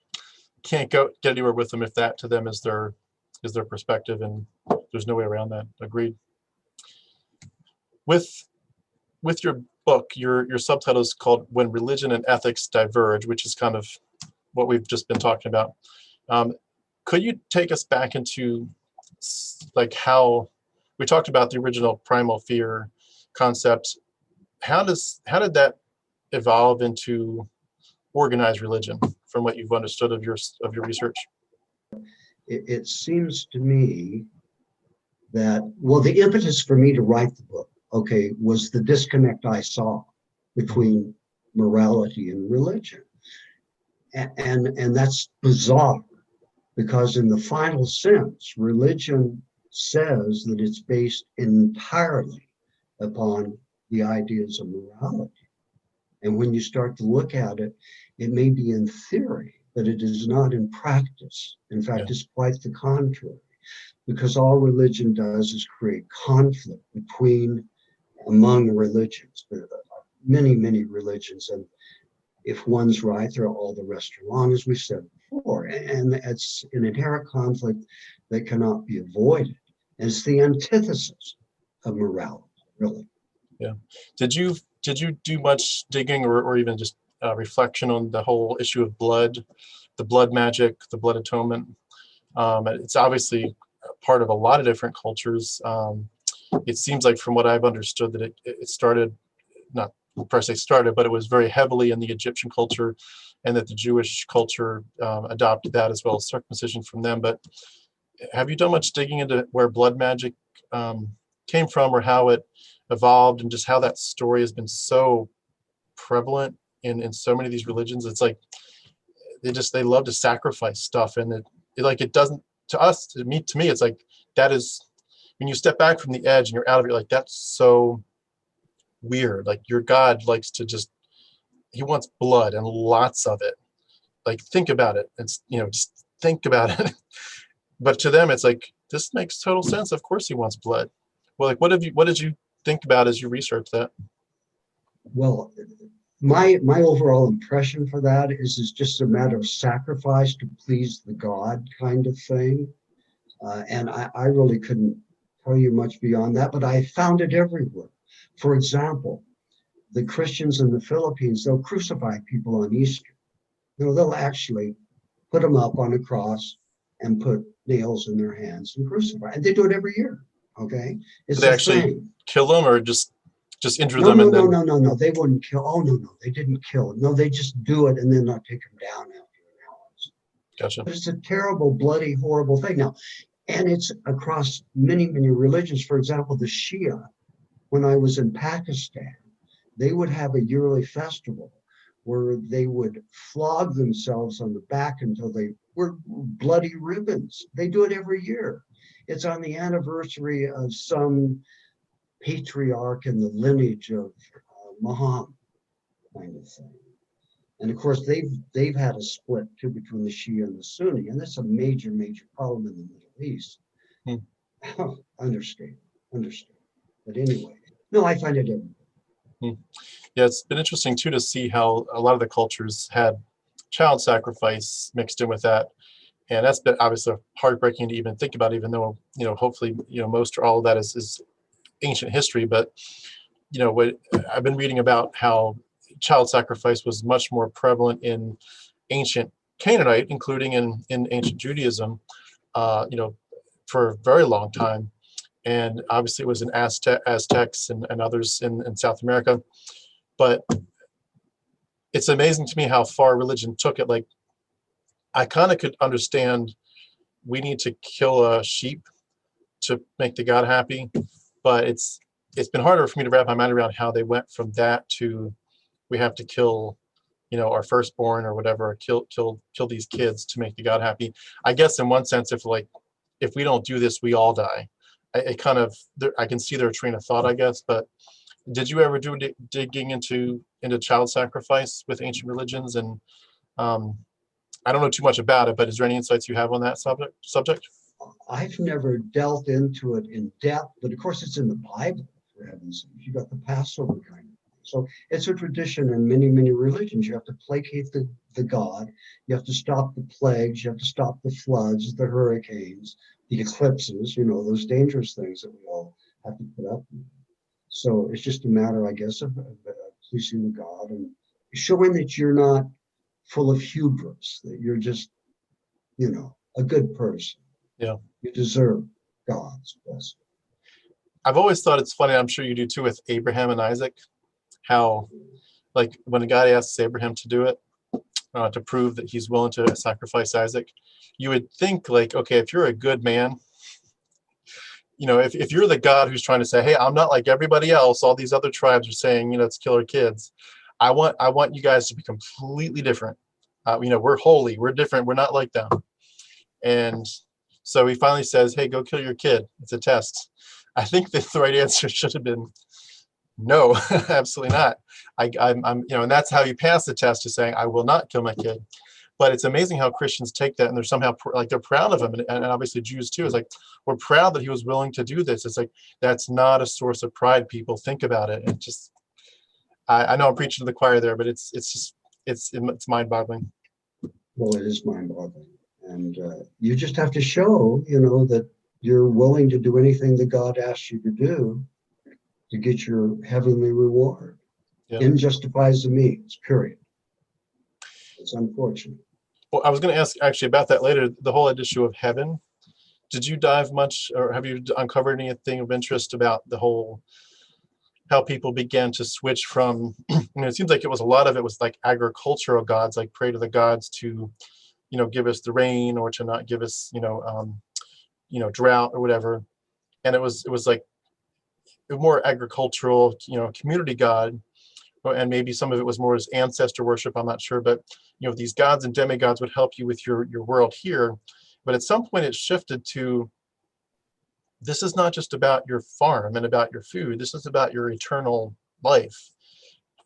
go get anywhere with them if that to them is their perspective, and there's no way around that. Agreed. With your book, your subtitle is called "When Religion and Ethics Diverge," which is kind of what we've just been talking about. Could you take us back into like how we talked about the original primal fear concept? How did that evolve into organized religion from what you've understood of your research? It seems to me that, well, the impetus for me to write the book, okay, was the disconnect I saw between morality and religion. And that's bizarre, because in the final sense, religion says that it's based entirely upon the ideas of morality. And when you start to look at it, it may be in theory, but it is not in practice. In fact, it's quite the contrary, because all religion does is create conflict among religions. There are many, many religions, and if one's right, all the rest are wrong, as we said before. And it's an inherent conflict that cannot be avoided. And it's the antithesis of morality, really. Yeah. Did you do much digging or even just reflection on the whole issue of blood, the blood magic, the blood atonement? It's obviously part of a lot of different cultures. It seems like, from what I've understood, that it started, not per se started, but it was very heavily in the Egyptian culture, and that the Jewish culture adopted that as well as circumcision from them. But have you done much digging into where blood magic came from, or how it evolved, and just how that story has been so prevalent in so many of these religions? It's like they love to sacrifice stuff, and it doesn't, to us, to me, it's like, that is, when you step back from the edge and you're out of it, like, that's so weird. Like, your God likes to he wants blood and lots of it. Like, think about it. It's, just think about it. But to them, it's like, this makes total sense. Of course he wants blood. Well, like, what did you think about as you researched that? Well, my overall impression for that is it's just a matter of sacrifice to please the God kind of thing. And I really couldn't tell you much beyond that, but I found it everywhere. For example, the Christians in the Philippines, they'll crucify people on Easter. They'll actually put them up on a cross and put nails in their hands and crucify. And they do it every year. Okay, it's Did they actually kill them, or just injure them? No. They wouldn't kill. Oh, no, they didn't kill. No, they just do it and then not take them down after an hour. Gotcha. But it's a terrible, bloody, horrible thing. Now, and it's across many, many religions. For example, the Shia, when I was in Pakistan, they would have a yearly festival where they would flog themselves on the back until they were bloody ribbons. They do it every year. It's on the anniversary of some patriarch in the lineage of Muhammad, kind of thing. And of course, they've had a split too between the Shia and the Sunni, and that's a major, major problem in the Middle East. Understand. But anyway, no, I find it different. Yeah, it's been interesting too to see how a lot of the cultures had child sacrifice mixed in with that, and that's been obviously heartbreaking to even think about. Even though hopefully most or all of that is ancient history, but what I've been reading about how child sacrifice was much more prevalent in ancient Canaanite, including in ancient Judaism, for a very long time. And obviously it was in Aztecs and others in South America. But it's amazing to me how far religion took it. Like, I kind of could understand we need to kill a sheep to make the God happy, but it's been harder for me to wrap my mind around how they went from that to we have to kill our firstborn or whatever, kill these kids to make the God happy. I guess in one sense, if we don't do this, we all die. I can see their train of thought, I guess. But did you ever do digging into child sacrifice with ancient religions? And I don't know too much about it, but is there any insights you have on that subject? I've never delved into it in depth, but of course it's in the Bible, for heaven's sake. You got the Passover kind of thing. So it's a tradition in many, many religions. You have to placate the god. You have to stop the plagues. You have to stop the floods, the hurricanes, the eclipses, those dangerous things that we all have to put up with. So it's just a matter, I guess, of pleasing the God and showing that you're not full of hubris, that you're just, a good person. Yeah. You deserve God's blessing. I've always thought it's funny, I'm sure you do too, with Abraham and Isaac, how, like, when God asks Abraham to do it, to prove that he's willing to sacrifice Isaac, you would think, like, okay, if you're a good man, if you're the God who's trying to say, hey, I'm not like everybody else, all these other tribes are saying, let's kill our kids. I want you guys to be completely different. We're holy, we're different, we're not like them. And so he finally says, hey, go kill your kid. It's a test. I think the right answer should have been no, absolutely not. I'm and that's how you pass the test, is saying, I will not kill my kid. But it's amazing how Christians take that and they're somehow they're proud of him, and obviously Jews too. It's like, we're proud that he was willing to do this. It's like, that's not a source of pride. People, think about it. And just, I know I'm preaching to the choir there, but it's mind-boggling. Well, it is mind-boggling, and you just have to show, that you're willing to do anything that God asks you to do to get your heavenly reward. Yeah. End justifies the means, period. It's unfortunate. Well, I was going to ask actually about that later, the whole issue of heaven. Did you dive much, or have you uncovered anything of interest about the whole, how people began to switch from, it seems like a lot of it was like agricultural gods, like pray to the gods to, give us the rain, or to not give us, drought or whatever. And it was like a more agricultural, community god. And maybe some of it was more as ancestor worship, I'm not sure, but these gods and demigods would help you with your world here. But at some point it shifted to, this is not just about your farm and about your food, this is about your eternal life.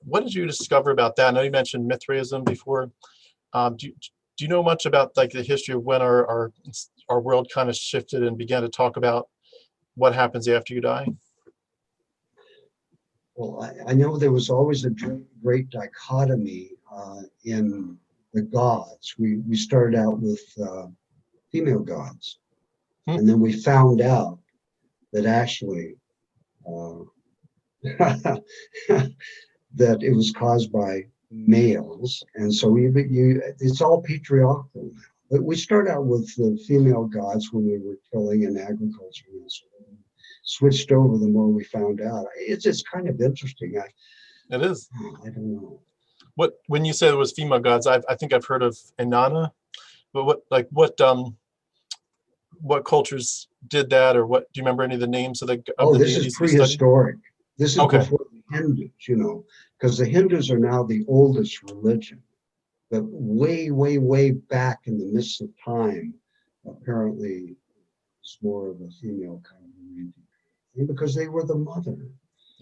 What did you discover about that? I know you mentioned Mithraism before. Do you know much about like the history of when our world kind of shifted and began to talk about what happens after you die? Well, I know there was always a great dichotomy in the gods. We started out with female gods, and then we found out that actually that it was caused by males, and so it's all patriarchal now. But we start out with the female gods when we were killing in agriculture, and so switched over the more we found out. It's kind of interesting. It is. I don't know. When you say there was female gods, I think I've heard of Inanna, but what cultures did that, or what? Do you remember any of the names of the? This is prehistoric. This is okay. Before the Hindus, because the Hindus are now the oldest religion. But way, way, way back in the midst of time, apparently it's more of a female kind of thing because they were the mother,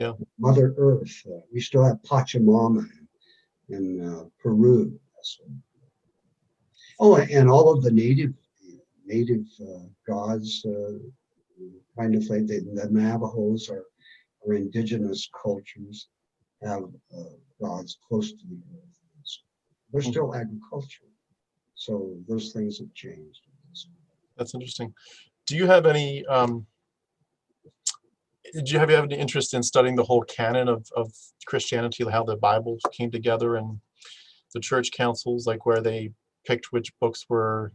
Yeah. Mother Earth. We still have Pachamama in Peru. Oh, and all of the native gods, kind of like the Navajos are indigenous cultures, have gods close to the earth. They're still agricultural. So those things have changed. That's interesting. Do you have any have you have any interest in studying the whole canon of Christianity, how the Bible came together and the church councils, like where they picked which books were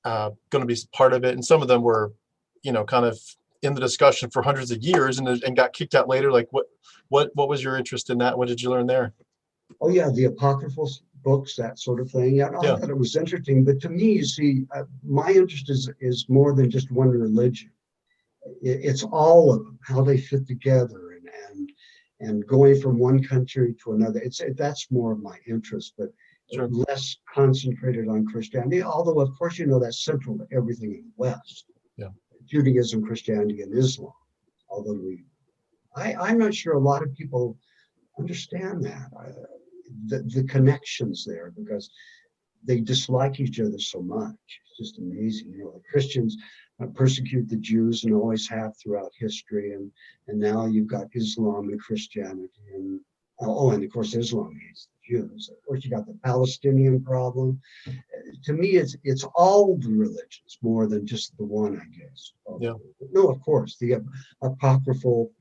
going to be part of it, and some of them were, kind of in the discussion for hundreds of years and got kicked out later. Like what was your interest in that? What did you learn there? Oh yeah, the apocryphal books, that sort of thing. Yeah, I thought it was interesting. But to me, you see, my interest is more than just one religion. It's all of them, how they fit together, and going from one country to another. That's more of my interest, but Sure. less concentrated on Christianity. Although, of course, that's central to everything in the West. Yeah. Judaism, Christianity, and Islam. Although I'm not sure a lot of people understand that. The connections there, because they dislike each other so much. It's just amazing. The Christians persecute the Jews and always have throughout history, and now you've got Islam and Christianity, and of course Islam hates the Jews. Of course, you got the Palestinian problem. To me, it's all the religions more than just the one, I guess. Yeah. No, of course, the apocryphal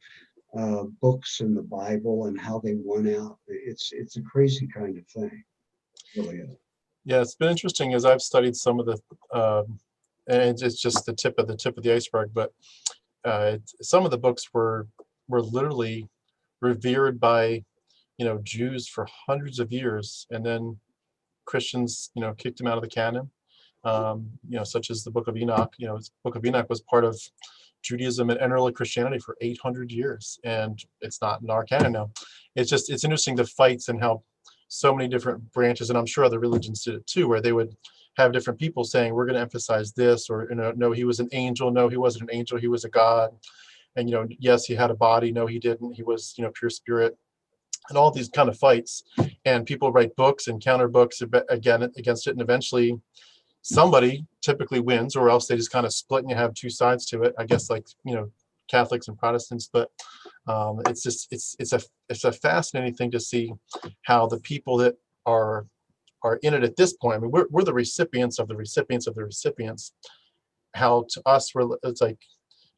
books in the Bible and how they won out. It's a crazy kind of thing. It really is. Yeah, it's been interesting as I've studied some of the, and it's just the tip of the iceberg. But some of the books were literally revered by, Jews for hundreds of years, and then Christians, kicked them out of the canon. Such as the Book of Enoch. The Book of Enoch was part of Judaism and early Christianity for 800 years, and it's not in our canon now. It's interesting, the fights and how so many different branches, and I'm sure other religions did it too, where they would have different people saying, we're going to emphasize this, or, no, he was an angel. No, he wasn't an angel. He was a God. And, yes, he had a body. No, he didn't. He was, pure spirit. And all these kind of fights, and people write books and counter books again against it, and eventually somebody typically wins, or else they just kind of split and you have two sides to it, I guess, like Catholics and Protestants. But it's a fascinating thing to see how the people that are in it at this point, I mean, we're the recipients of the recipients of the recipients, how to us it's like,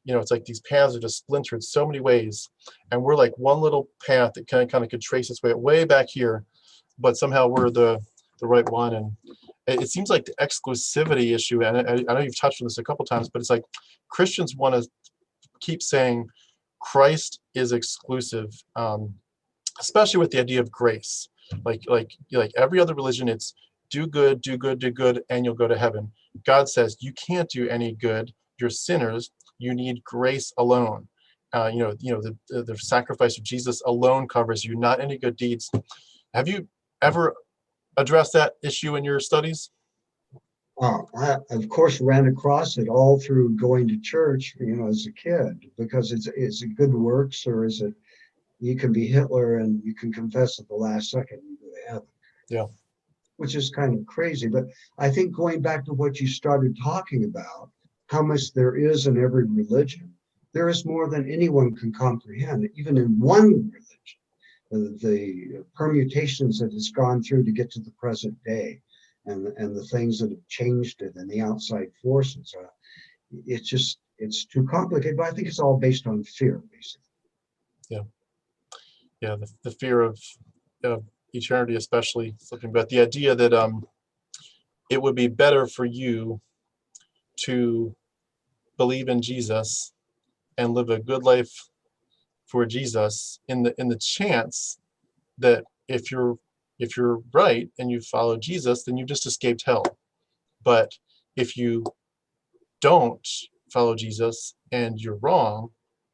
it's like these paths are just splintered so many ways, and we're like one little path that kind of could trace its way back here, but somehow we're the right one. And it seems like the exclusivity issue, and I know you've touched on this a couple times, but it's like Christians want to keep saying Christ is exclusive, especially with the idea of grace. Like every other religion, it's do good, do good, do good, and you'll go to heaven. God says you can't do any good. You're sinners. You need grace alone. The sacrifice of Jesus alone covers you, not any good deeds. Have you ever addressed that issue in your studies? I, of course, ran across it all through going to church, as a kid, because is it good works, or is it you can be Hitler and you can confess at the last second and go to heaven? Yeah. Which is kind of crazy. But I think going back to what you started talking about, how much there is in every religion, there is more than anyone can comprehend, even in one religion. The permutations that it's gone through to get to the present day, and the things that have changed it, and the outside forces. It's too complicated, but I think it's all based on fear, basically. Yeah, the fear of eternity, especially something, but the idea that it would be better for you to believe in Jesus and live a good life for Jesus, in the chance that if you're right and you follow Jesus, then you just escaped hell. But if you don't follow Jesus and you're wrong,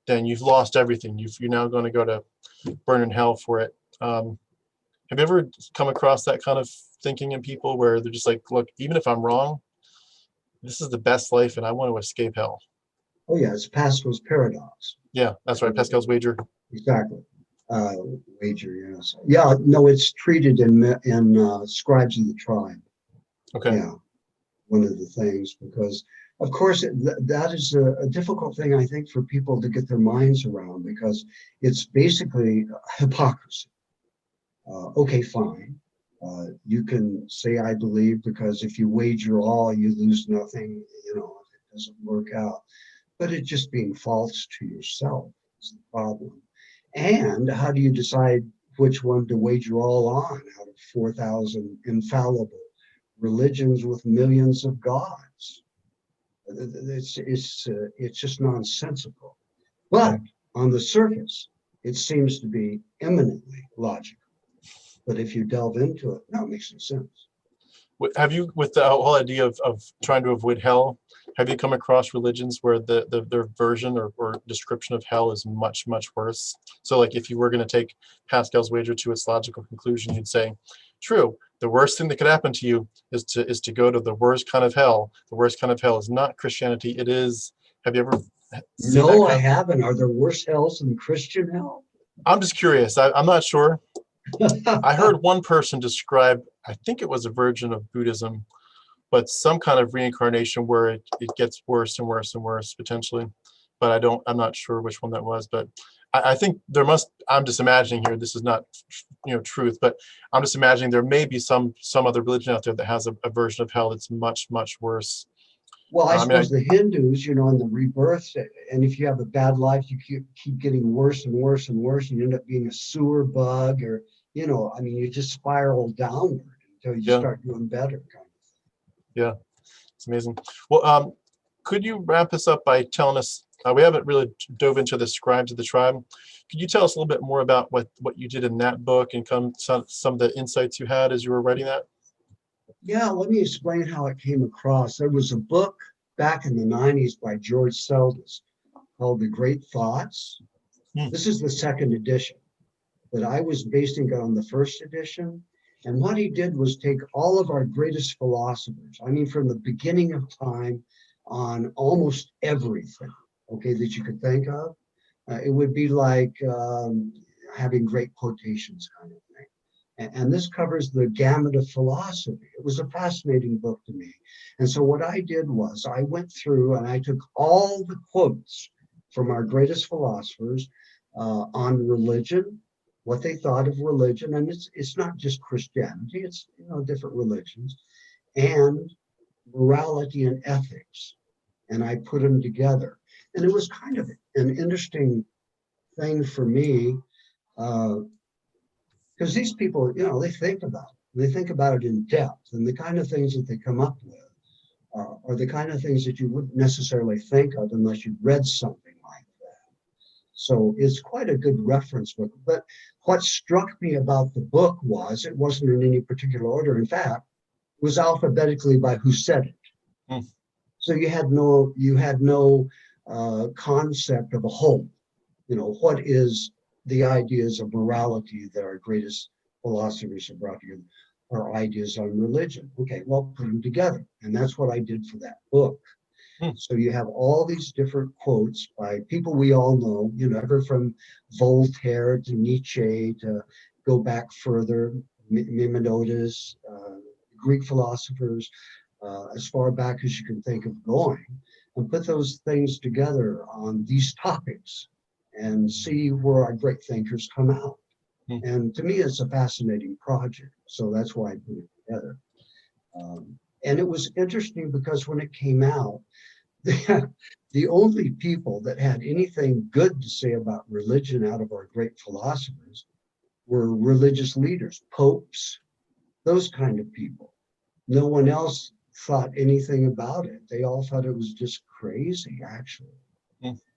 then you've lost everything. You're now going to go to burn in hell for it. Have you ever come across that kind of thinking in people where they're just like, look, even if I'm wrong, this is the best life and I want to escape hell? Oh yeah, it's Pascal's paradox. Yeah, that's right. Pascal's wager. Exactly. Uh, Wager, yes. Yeah, no, it's treated in Scribes of the Tribe. Okay. Yeah, one of the things, because of course that is a difficult thing, I think, for people to get their minds around, because it's basically hypocrisy. Okay, fine. You can say I believe, because if you wager all, you lose nothing. You know, it doesn't work out. But it's just being false to yourself is the problem. And how do you decide which one to wager all on out of 4,000 infallible religions with millions of gods? It's just nonsensical. But on the surface, it seems to be eminently logical. But if you delve into it, no, it makes no sense. Have you, with the whole idea of trying to avoid hell, have you come across religions where their version or description of hell is much, much worse? So like if you were going to take Pascal's wager to its logical conclusion, you'd say, true, the worst thing that could happen to you is to go to the worst kind of hell. The worst kind of hell is not Christianity. It is, have you ever seen that No, I kind of? haven't. Are there worse hells than Christian hell? I'm just curious. I'm not sure. I heard one person describe, I think it was a version of Buddhism, but some kind of reincarnation where it gets worse and worse and worse potentially. But I'm not sure which one that was. But I think there must, I'm just imagining here, this is not, truth, but I'm just imagining there may be some other religion out there that has a version of hell that's much, much worse. Well, I I mean, suppose the Hindus, in the rebirth, and if you have a bad life, you keep getting worse and worse and worse, and you end up being a sewer bug, or, you just spiral downward until you Yeah. start doing better. Kind of. Yeah, it's amazing. Well, could you wrap us up by telling us, we haven't really dove into the Scribes of the Tribe. Could you tell us a little bit more about what you did in that book and some of the insights you had as you were writing that? Yeah, let me explain how it came across. There was a book back in the 90s by George Seldes called The Great Thoughts. This is the second edition, but I was basing it on the first edition. And what he did was take all of our greatest philosophers, from the beginning of time, on almost everything, that you could think of. It would be like having great quotations kind of thing. And this covers the gamut of philosophy. It was a fascinating book to me. And so what I did was I went through and I took all the quotes from our greatest philosophers on religion, what they thought of religion. And it's not just Christianity, it's different religions, and morality and ethics. And I put them together. And it was kind of an interesting thing for me, because these people, they think about it. They think about it in depth, and the kind of things that they come up with are the kind of things that you wouldn't necessarily think of unless you read something like that. So it's quite a good reference book. But what struck me about the book was it wasn't in any particular order. In fact, it was alphabetically by who said it. So you had no concept of a whole. What is the ideas of morality that our greatest philosophers have brought together, our ideas on religion. Okay, well, put them together. And that's what I did for that book. So you have all these different quotes by people we all know, ever from Voltaire to Nietzsche to go back further, Maimonides, Greek philosophers, as far back as you can think of going, and put those things together on these topics and see where our great thinkers come out. And to me, it's a fascinating project. So that's why I put it together. And it was interesting because when it came out, the only people that had anything good to say about religion out of our great philosophers were religious leaders, popes, those kind of people. No one else thought anything about it. They all thought it was just crazy, actually.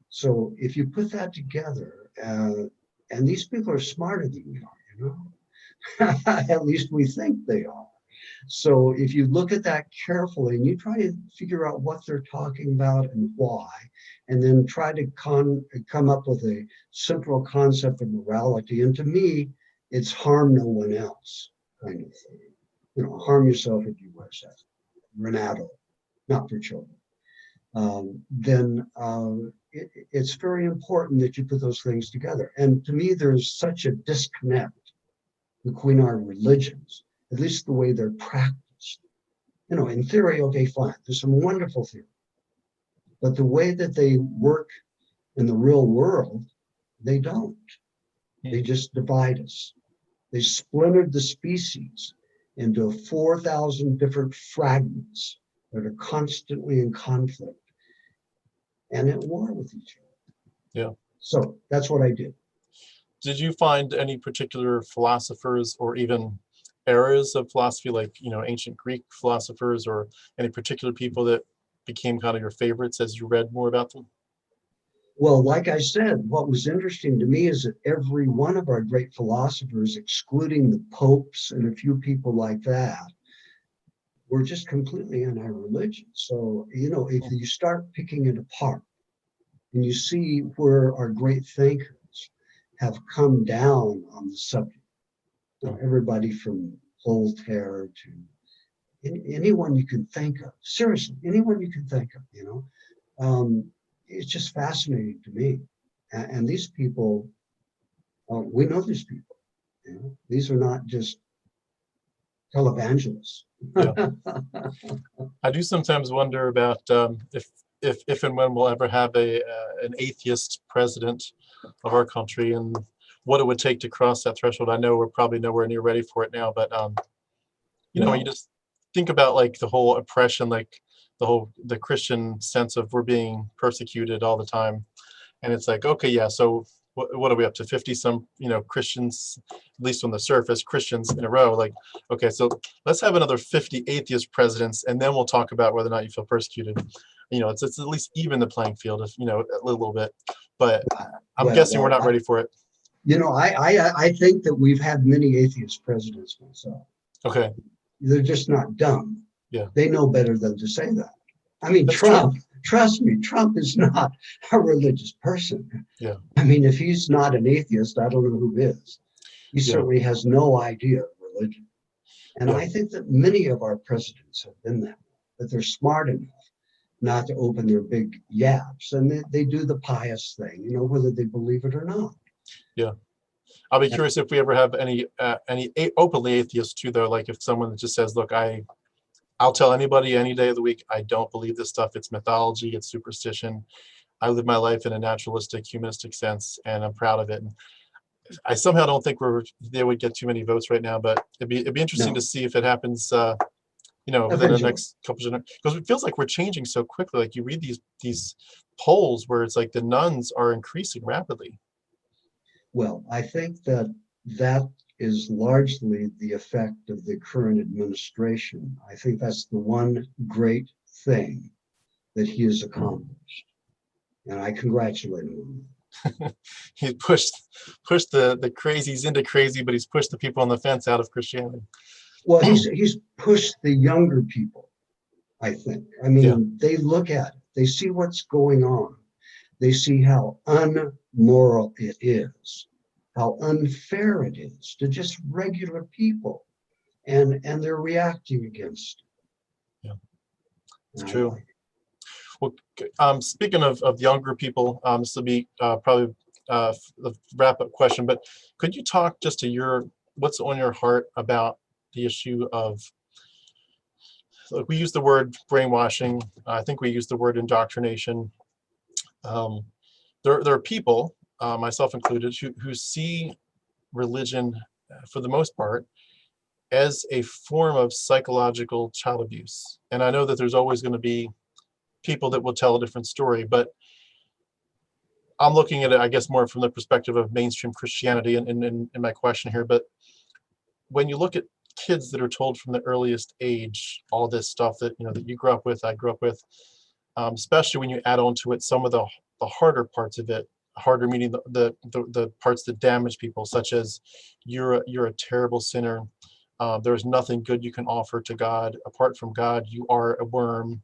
So if you put that together, and these people are smarter than we are, at least we think they are. So if you look at that carefully and you try to figure out what they're talking about and why, and then try to come up with a central concept of morality. And to me, it's harm no one else kind of thing. You know, harm yourself if you wish. You're an adult, not for children. It's very important that you put those things together. And to me, there's such a disconnect between our religions, at least the way they're practiced. You know, in theory, okay, fine. There's some wonderful theory. But the way that they work in the real world, they don't. They just divide us. They splintered the species into 4,000 different fragments that are constantly in conflict and at war with each other. Yeah. So that's what I did. Did you find any particular philosophers or even eras of philosophy, like, you know, ancient Greek philosophers, or any particular people that became kind of your favorites as you read more about them? Well, like I said, what was interesting to me is that every one of our great philosophers, excluding the popes and a few people like that, were just completely anti-religion. So, you know, if you start picking it apart and you see where our great thinkers have come down on the subject, you know, everybody from Voltaire to anyone you can think of, seriously, anyone you can think of, you know, it's just fascinating to me. And these people, we know these people, you know, these are not just televangelists. Yeah. I do sometimes wonder about if and when we'll ever have an atheist president of our country, and what it would take to cross that threshold. I know we're probably nowhere near ready for it now, but you know, when you just think about like the whole oppression, like the Christian sense of we're being persecuted all the time, and it's like, okay, yeah, so what are we up to, 50 some, you know, Christians, at least on the surface, Christians in a row? Like, okay, so let's have another 50 atheist presidents, and then we'll talk about whether or not you feel persecuted. You know, it's at least even the playing field, if, you know, a little bit. But I'm guessing we're not ready for it. You know, I think that we've had many atheist presidents myself. Okay. They're just not dumb. Yeah. They know better than to say that. I mean, That's Trump, true. trust me, Trump is not a religious person. Yeah. I mean, if he's not an atheist, I don't know who is. He certainly has no idea of religion. And I think that many of our presidents have been that, but they're smart enough not to open their big yaps. And they do the pious thing, you know, whether they believe it or not. Yeah. I'll be curious if we ever have any openly atheists too, though. Like if someone just says, look, I'll tell anybody any day of the week, I don't believe this stuff. It's mythology, it's superstition. I live my life in a naturalistic, humanistic sense, and I'm proud of it. And I somehow don't think they would get too many votes right now, but it'd be interesting to see if it happens, you know, within the next couple of generations, because it feels like we're changing so quickly. Like you read these polls where it's like the nuns are increasing rapidly. Well, I think that is largely the effect of the current administration. I think that's the one great thing that he has accomplished, and I congratulate him on that. He's pushed the crazies into crazy, but he's pushed the people on the fence out of Christianity. Well, he's pushed the younger people, I think. I mean, they look at it, they see what's going on. They see how unmoral it is, how unfair it is to just regular people, and they're reacting against it. Yeah, it's and true. Well, speaking of younger people, this will be probably the wrap-up question, but could you talk just to what's on your heart about the issue of, like, we use the word brainwashing. I think we use the word indoctrination. There are people, myself included, who see religion, for the most part, as a form of psychological child abuse. And I know that there's always going to be people that will tell a different story, but I'm looking at it, I guess, more from the perspective of mainstream Christianity in my question here. But when you look at kids that are told from the earliest age all this stuff that, you know, that you grew up with, I grew up with, especially when you add on to it some of the harder parts of it, harder meaning the parts that damage people, such as you're a terrible sinner, There's nothing good you can offer to God. Apart from God, you are a worm.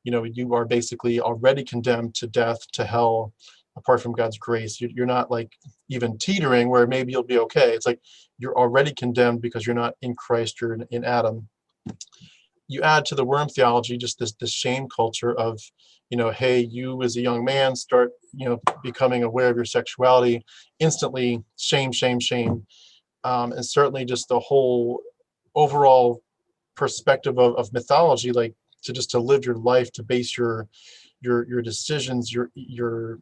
You are basically already condemned to death, to hell, apart from God's grace. You're not like even teetering where maybe you'll be okay. It's like you're already condemned because you're not in Christ, you're in Adam. You add to the worm theology just this shame culture of, hey, you as a young man start, becoming aware of your sexuality, instantly shame, shame, shame. And certainly just the whole overall perspective of mythology, like to live your life, to base your decisions, your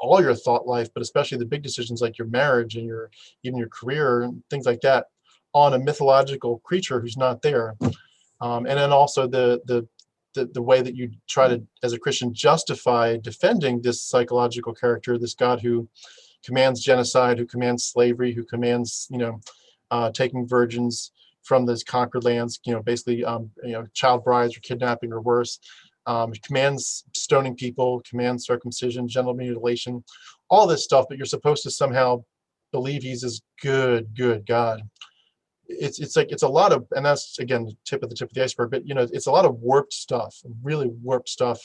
all your thought life, but especially the big decisions like your marriage and even your career and things like that, on a mythological creature who's not there. And then also the way that you try to, as a Christian, justify defending this psychological character, this God who commands genocide, who commands slavery, who commands, taking virgins from those conquered lands, basically, child brides or kidnapping or worse. Commands stoning people, commands circumcision, genital mutilation, all this stuff, but you're supposed to somehow believe he's this good God. It's like it's a lot of, and that's again the tip of the iceberg, but it's a lot of warped stuff, really warped stuff,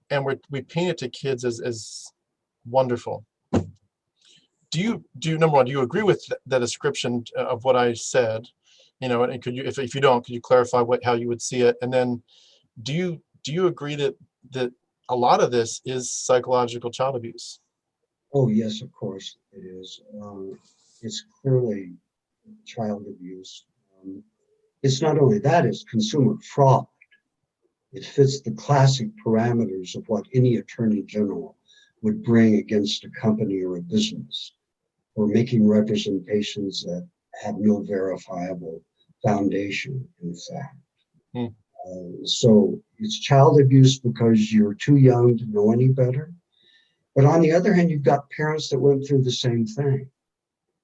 and we paint it to kids as wonderful. Do you number one, do you agree with that description of what I said? And could you, if you don't, could you clarify how you would see it? And then do you agree that a lot of this is psychological child abuse? Oh, yes, of course it is. It's clearly child abuse. It's not only that, it's consumer fraud. It fits the classic parameters of what any attorney general would bring against a company or a business, or making representations that have no verifiable foundation, in fact. Hmm. So it's child abuse because you're too young to know any better. But on the other hand, you've got parents that went through the same thing.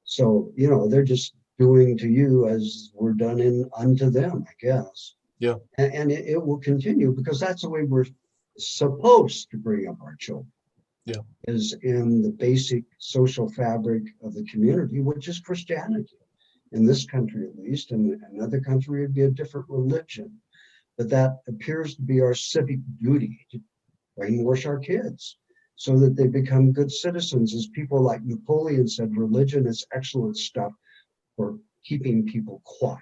So, they're just doing to you as we're done unto them, I guess. Yeah. And it will continue because that's the way we're supposed to bring up our children. Yeah. Is in the basic social fabric of the community, which is Christianity. In this country, at least, in another country, it'd be a different religion. But that appears to be our civic duty, to brainwash our kids so that they become good citizens. As people like Napoleon said, religion is excellent stuff for keeping people quiet.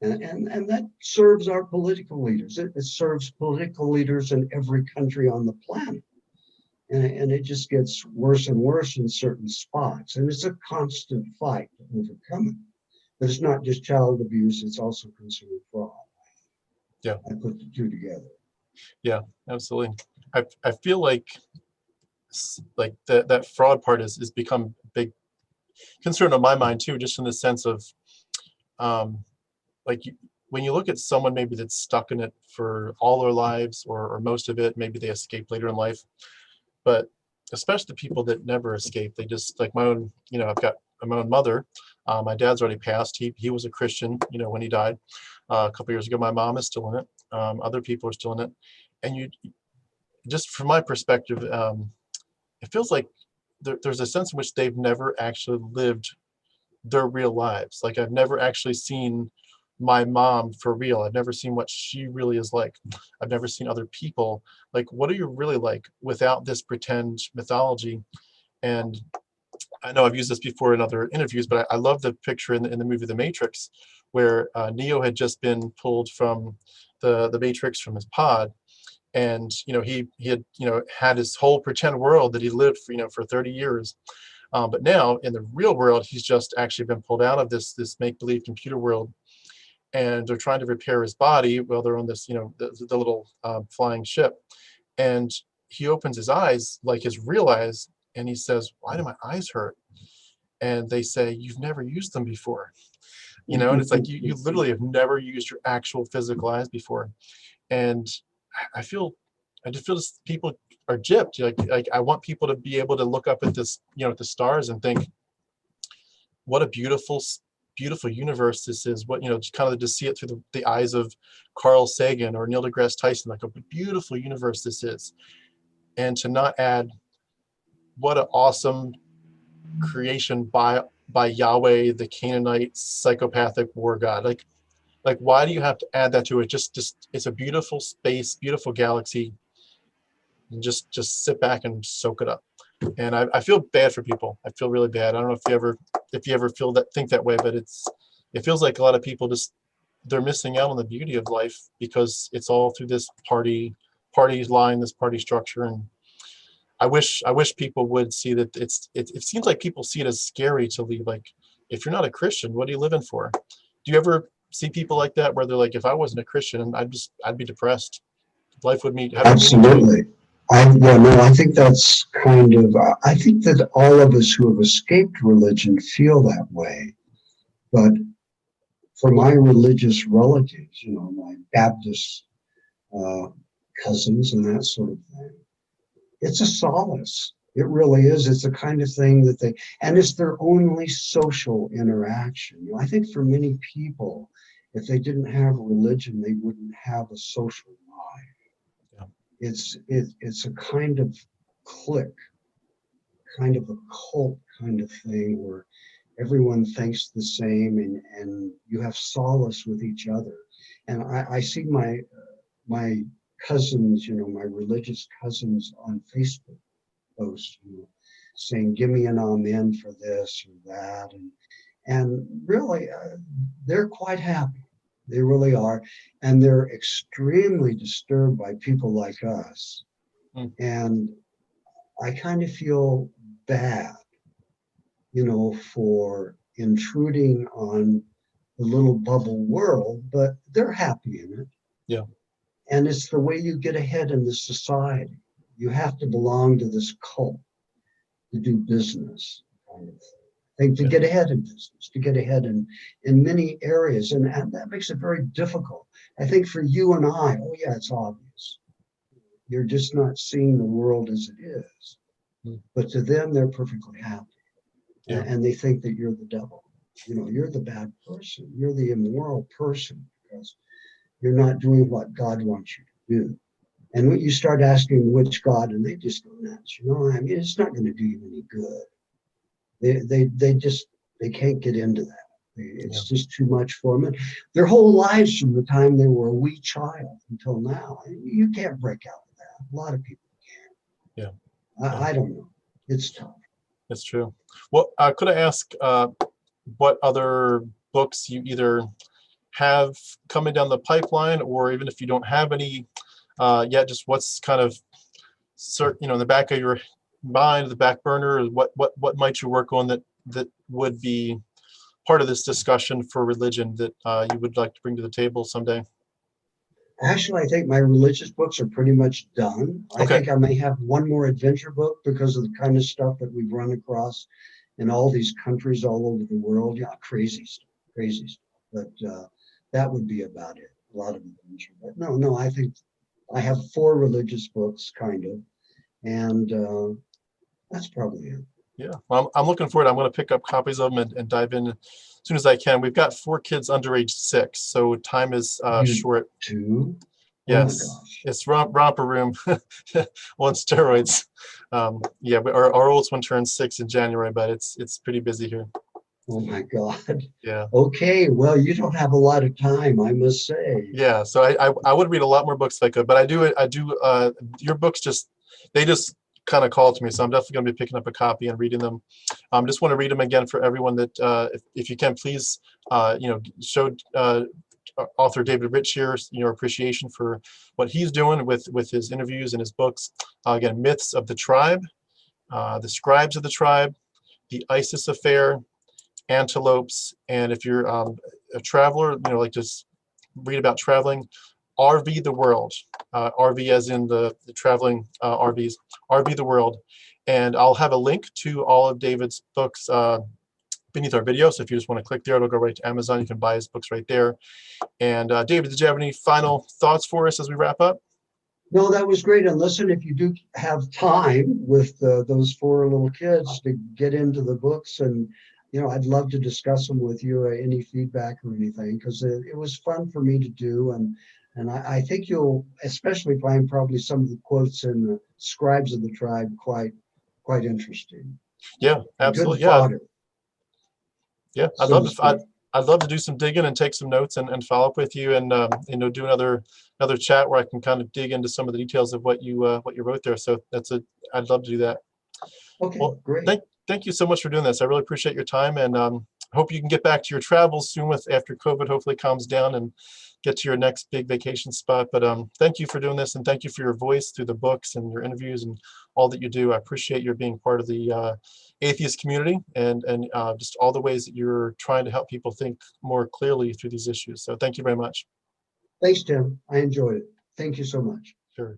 And that serves our political leaders. It serves political leaders in every country on the planet. And it just gets worse and worse in certain spots. And it's a constant fight to overcome it. But it's not just child abuse, it's also consumer fraud. Yeah. I put the two together. Yeah, absolutely. I feel like that fraud part is become a big concern of my mind too, just in the sense of when you look at someone maybe that's stuck in it for all their lives or most of it, maybe they escape later in life, but especially the people that never escape, they just, like my own, I've got my own mother. My dad's already passed. He was a Christian, when he died a couple years ago. My mom is still in it. Other people are still in it. And just from my perspective, it feels like there's a sense in which they've never actually lived their real lives. Like I've never actually seen my mom for real. I've never seen what she really is like. I've never seen other people. Like, what are you really like without this pretend mythology? And I know I've used this before in other interviews, but I love the picture in the movie The Matrix, where Neo had just been pulled from the Matrix, from his pod. And, he had, had his whole pretend world that he lived for, for 30 years. But now in the real world, he's just actually been pulled out of this make-believe computer world. And they're trying to repair his body while they're on this, the little flying ship. And he opens his eyes, like his real eyes, and he says, "Why do my eyes hurt?" And they say, "You've never used them before." And it's like you literally have never used your actual physical eyes before. And I just feel this, people are gypped. Like I want people to be able to look up at this, at the stars and think, what a beautiful universe this is. What, just kind of to see it through the eyes of Carl Sagan or Neil deGrasse Tyson, like a beautiful universe this is. And to not add what an awesome creation by by Yahweh, the Canaanite psychopathic war god. Like why do you have to add that to it? Just it's a beautiful space, beautiful galaxy. And just sit back and soak it up. And I feel bad for people. I feel really bad. I don't know if you ever think that way, but it feels like a lot of people they're missing out on the beauty of life because it's all through this party line, this party structure. And I wish people would see that it seems like people see it as scary to leave. Like, if you're not a Christian, what are you living for? Do you ever see people like that where they're like, if I wasn't a Christian, I'd be depressed. Life would have no meaning to me. Absolutely. I think that's kind of, I think that all of us who have escaped religion feel that way. But for my religious relatives, my Baptist cousins and that sort of thing, it's a solace. It really is. It's the kind of thing that and it's their only social interaction. I think for many people, if they didn't have religion, they wouldn't have a social life. Yeah. It's a kind of clique, kind of a cult kind of thing where everyone thinks the same and you have solace with each other. And I see my cousins, my religious cousins on Facebook post, saying, give me an amen for this or that. And really, they're quite happy. They really are. And they're extremely disturbed by people like us. Mm. And I kind of feel bad, for intruding on the little bubble world, but they're happy in it. Yeah. And it's the way you get ahead in this society. You have to belong to this cult to do business, kind of thing, to get ahead in business, to get ahead in many areas. And that makes it very difficult. I think for you and I, it's obvious. You're just not seeing the world as it is. Mm. But to them, they're perfectly happy. Yeah. And they think that you're the devil. You're the bad person. You're the immoral person because you're not doing what God wants you to do. And when you start asking which God, and they just go nuts, it's not going to do you any good. They can't get into that. It's just too much for them. And their whole lives from the time they were a wee child until now, you can't break out of that. A lot of people can. Yeah. I don't know. It's tough. That's true. Well, could I ask what other books you either have coming down the pipeline, or even if you don't have any yet, just what's kind of in the back of your mind, the back burner, what might you work on that would be part of this discussion for religion that you would like to bring to the table someday? Actually, I think my religious books are pretty much done. Okay. I think I may have one more adventure book because of the kind of stuff that we've run across in all these countries all over the world. Yeah, crazy stuff. But that would be about it. A lot of adventure. But no, I think I have 4 religious books, kind of. And that's probably it. Yeah, well, I'm looking forward. I'm going to pick up copies of them and dive in as soon as I can. We've got 4 kids under age 6, so time is short. 2? Yes, oh it's romper room on steroids. Our oldest one turns 6 in January, but it's pretty busy here. Oh my God. Yeah. Okay, well, you don't have a lot of time, I must say. Yeah, so I would read a lot more books if I could, but I do. Your books they just kind of called to me, so I'm definitely going to be picking up a copy and reading them. Just want to read them again for everyone that if you can, please show author David Rich here your appreciation for what he's doing with his interviews and his books. Again, Myths of the Tribe, The Scribes of the Tribe, The ISIS Affair, Antelopes, and if you're a traveler, like to read about traveling, RV the World, RV as in the traveling RVs, RV the World. And I'll have a link to all of David's books beneath our video. So if you just want to click there, it'll go right to Amazon. You can buy his books right there. And David, did you have any final thoughts for us as we wrap up? No, that was great. And listen, if you do have time with those 4 little kids to get into the books, and I'd love to discuss them with you, any feedback or anything, because it was fun for me to do. And I think you'll especially find probably some of the quotes in the Scribes of the Tribe quite interesting. Yeah, absolutely. Good fodder. Yeah, so to speak. I'd love to do some digging and take some notes and follow up with you and do another chat where I can kind of dig into some of the details of what you wrote there. So I'd love to do that. Okay, Well, great. thank you so much for doing this. I really appreciate your time, and hope you can get back to your travels soon after COVID hopefully calms down and get to your next big vacation spot. But thank you for doing this, and thank you for your voice through the books and your interviews and all that you do. I appreciate your being part of the atheist community and just all the ways that you're trying to help people think more clearly through these issues. So thank you very much. Thanks, Tim. I enjoyed it. Thank you so much. Sure.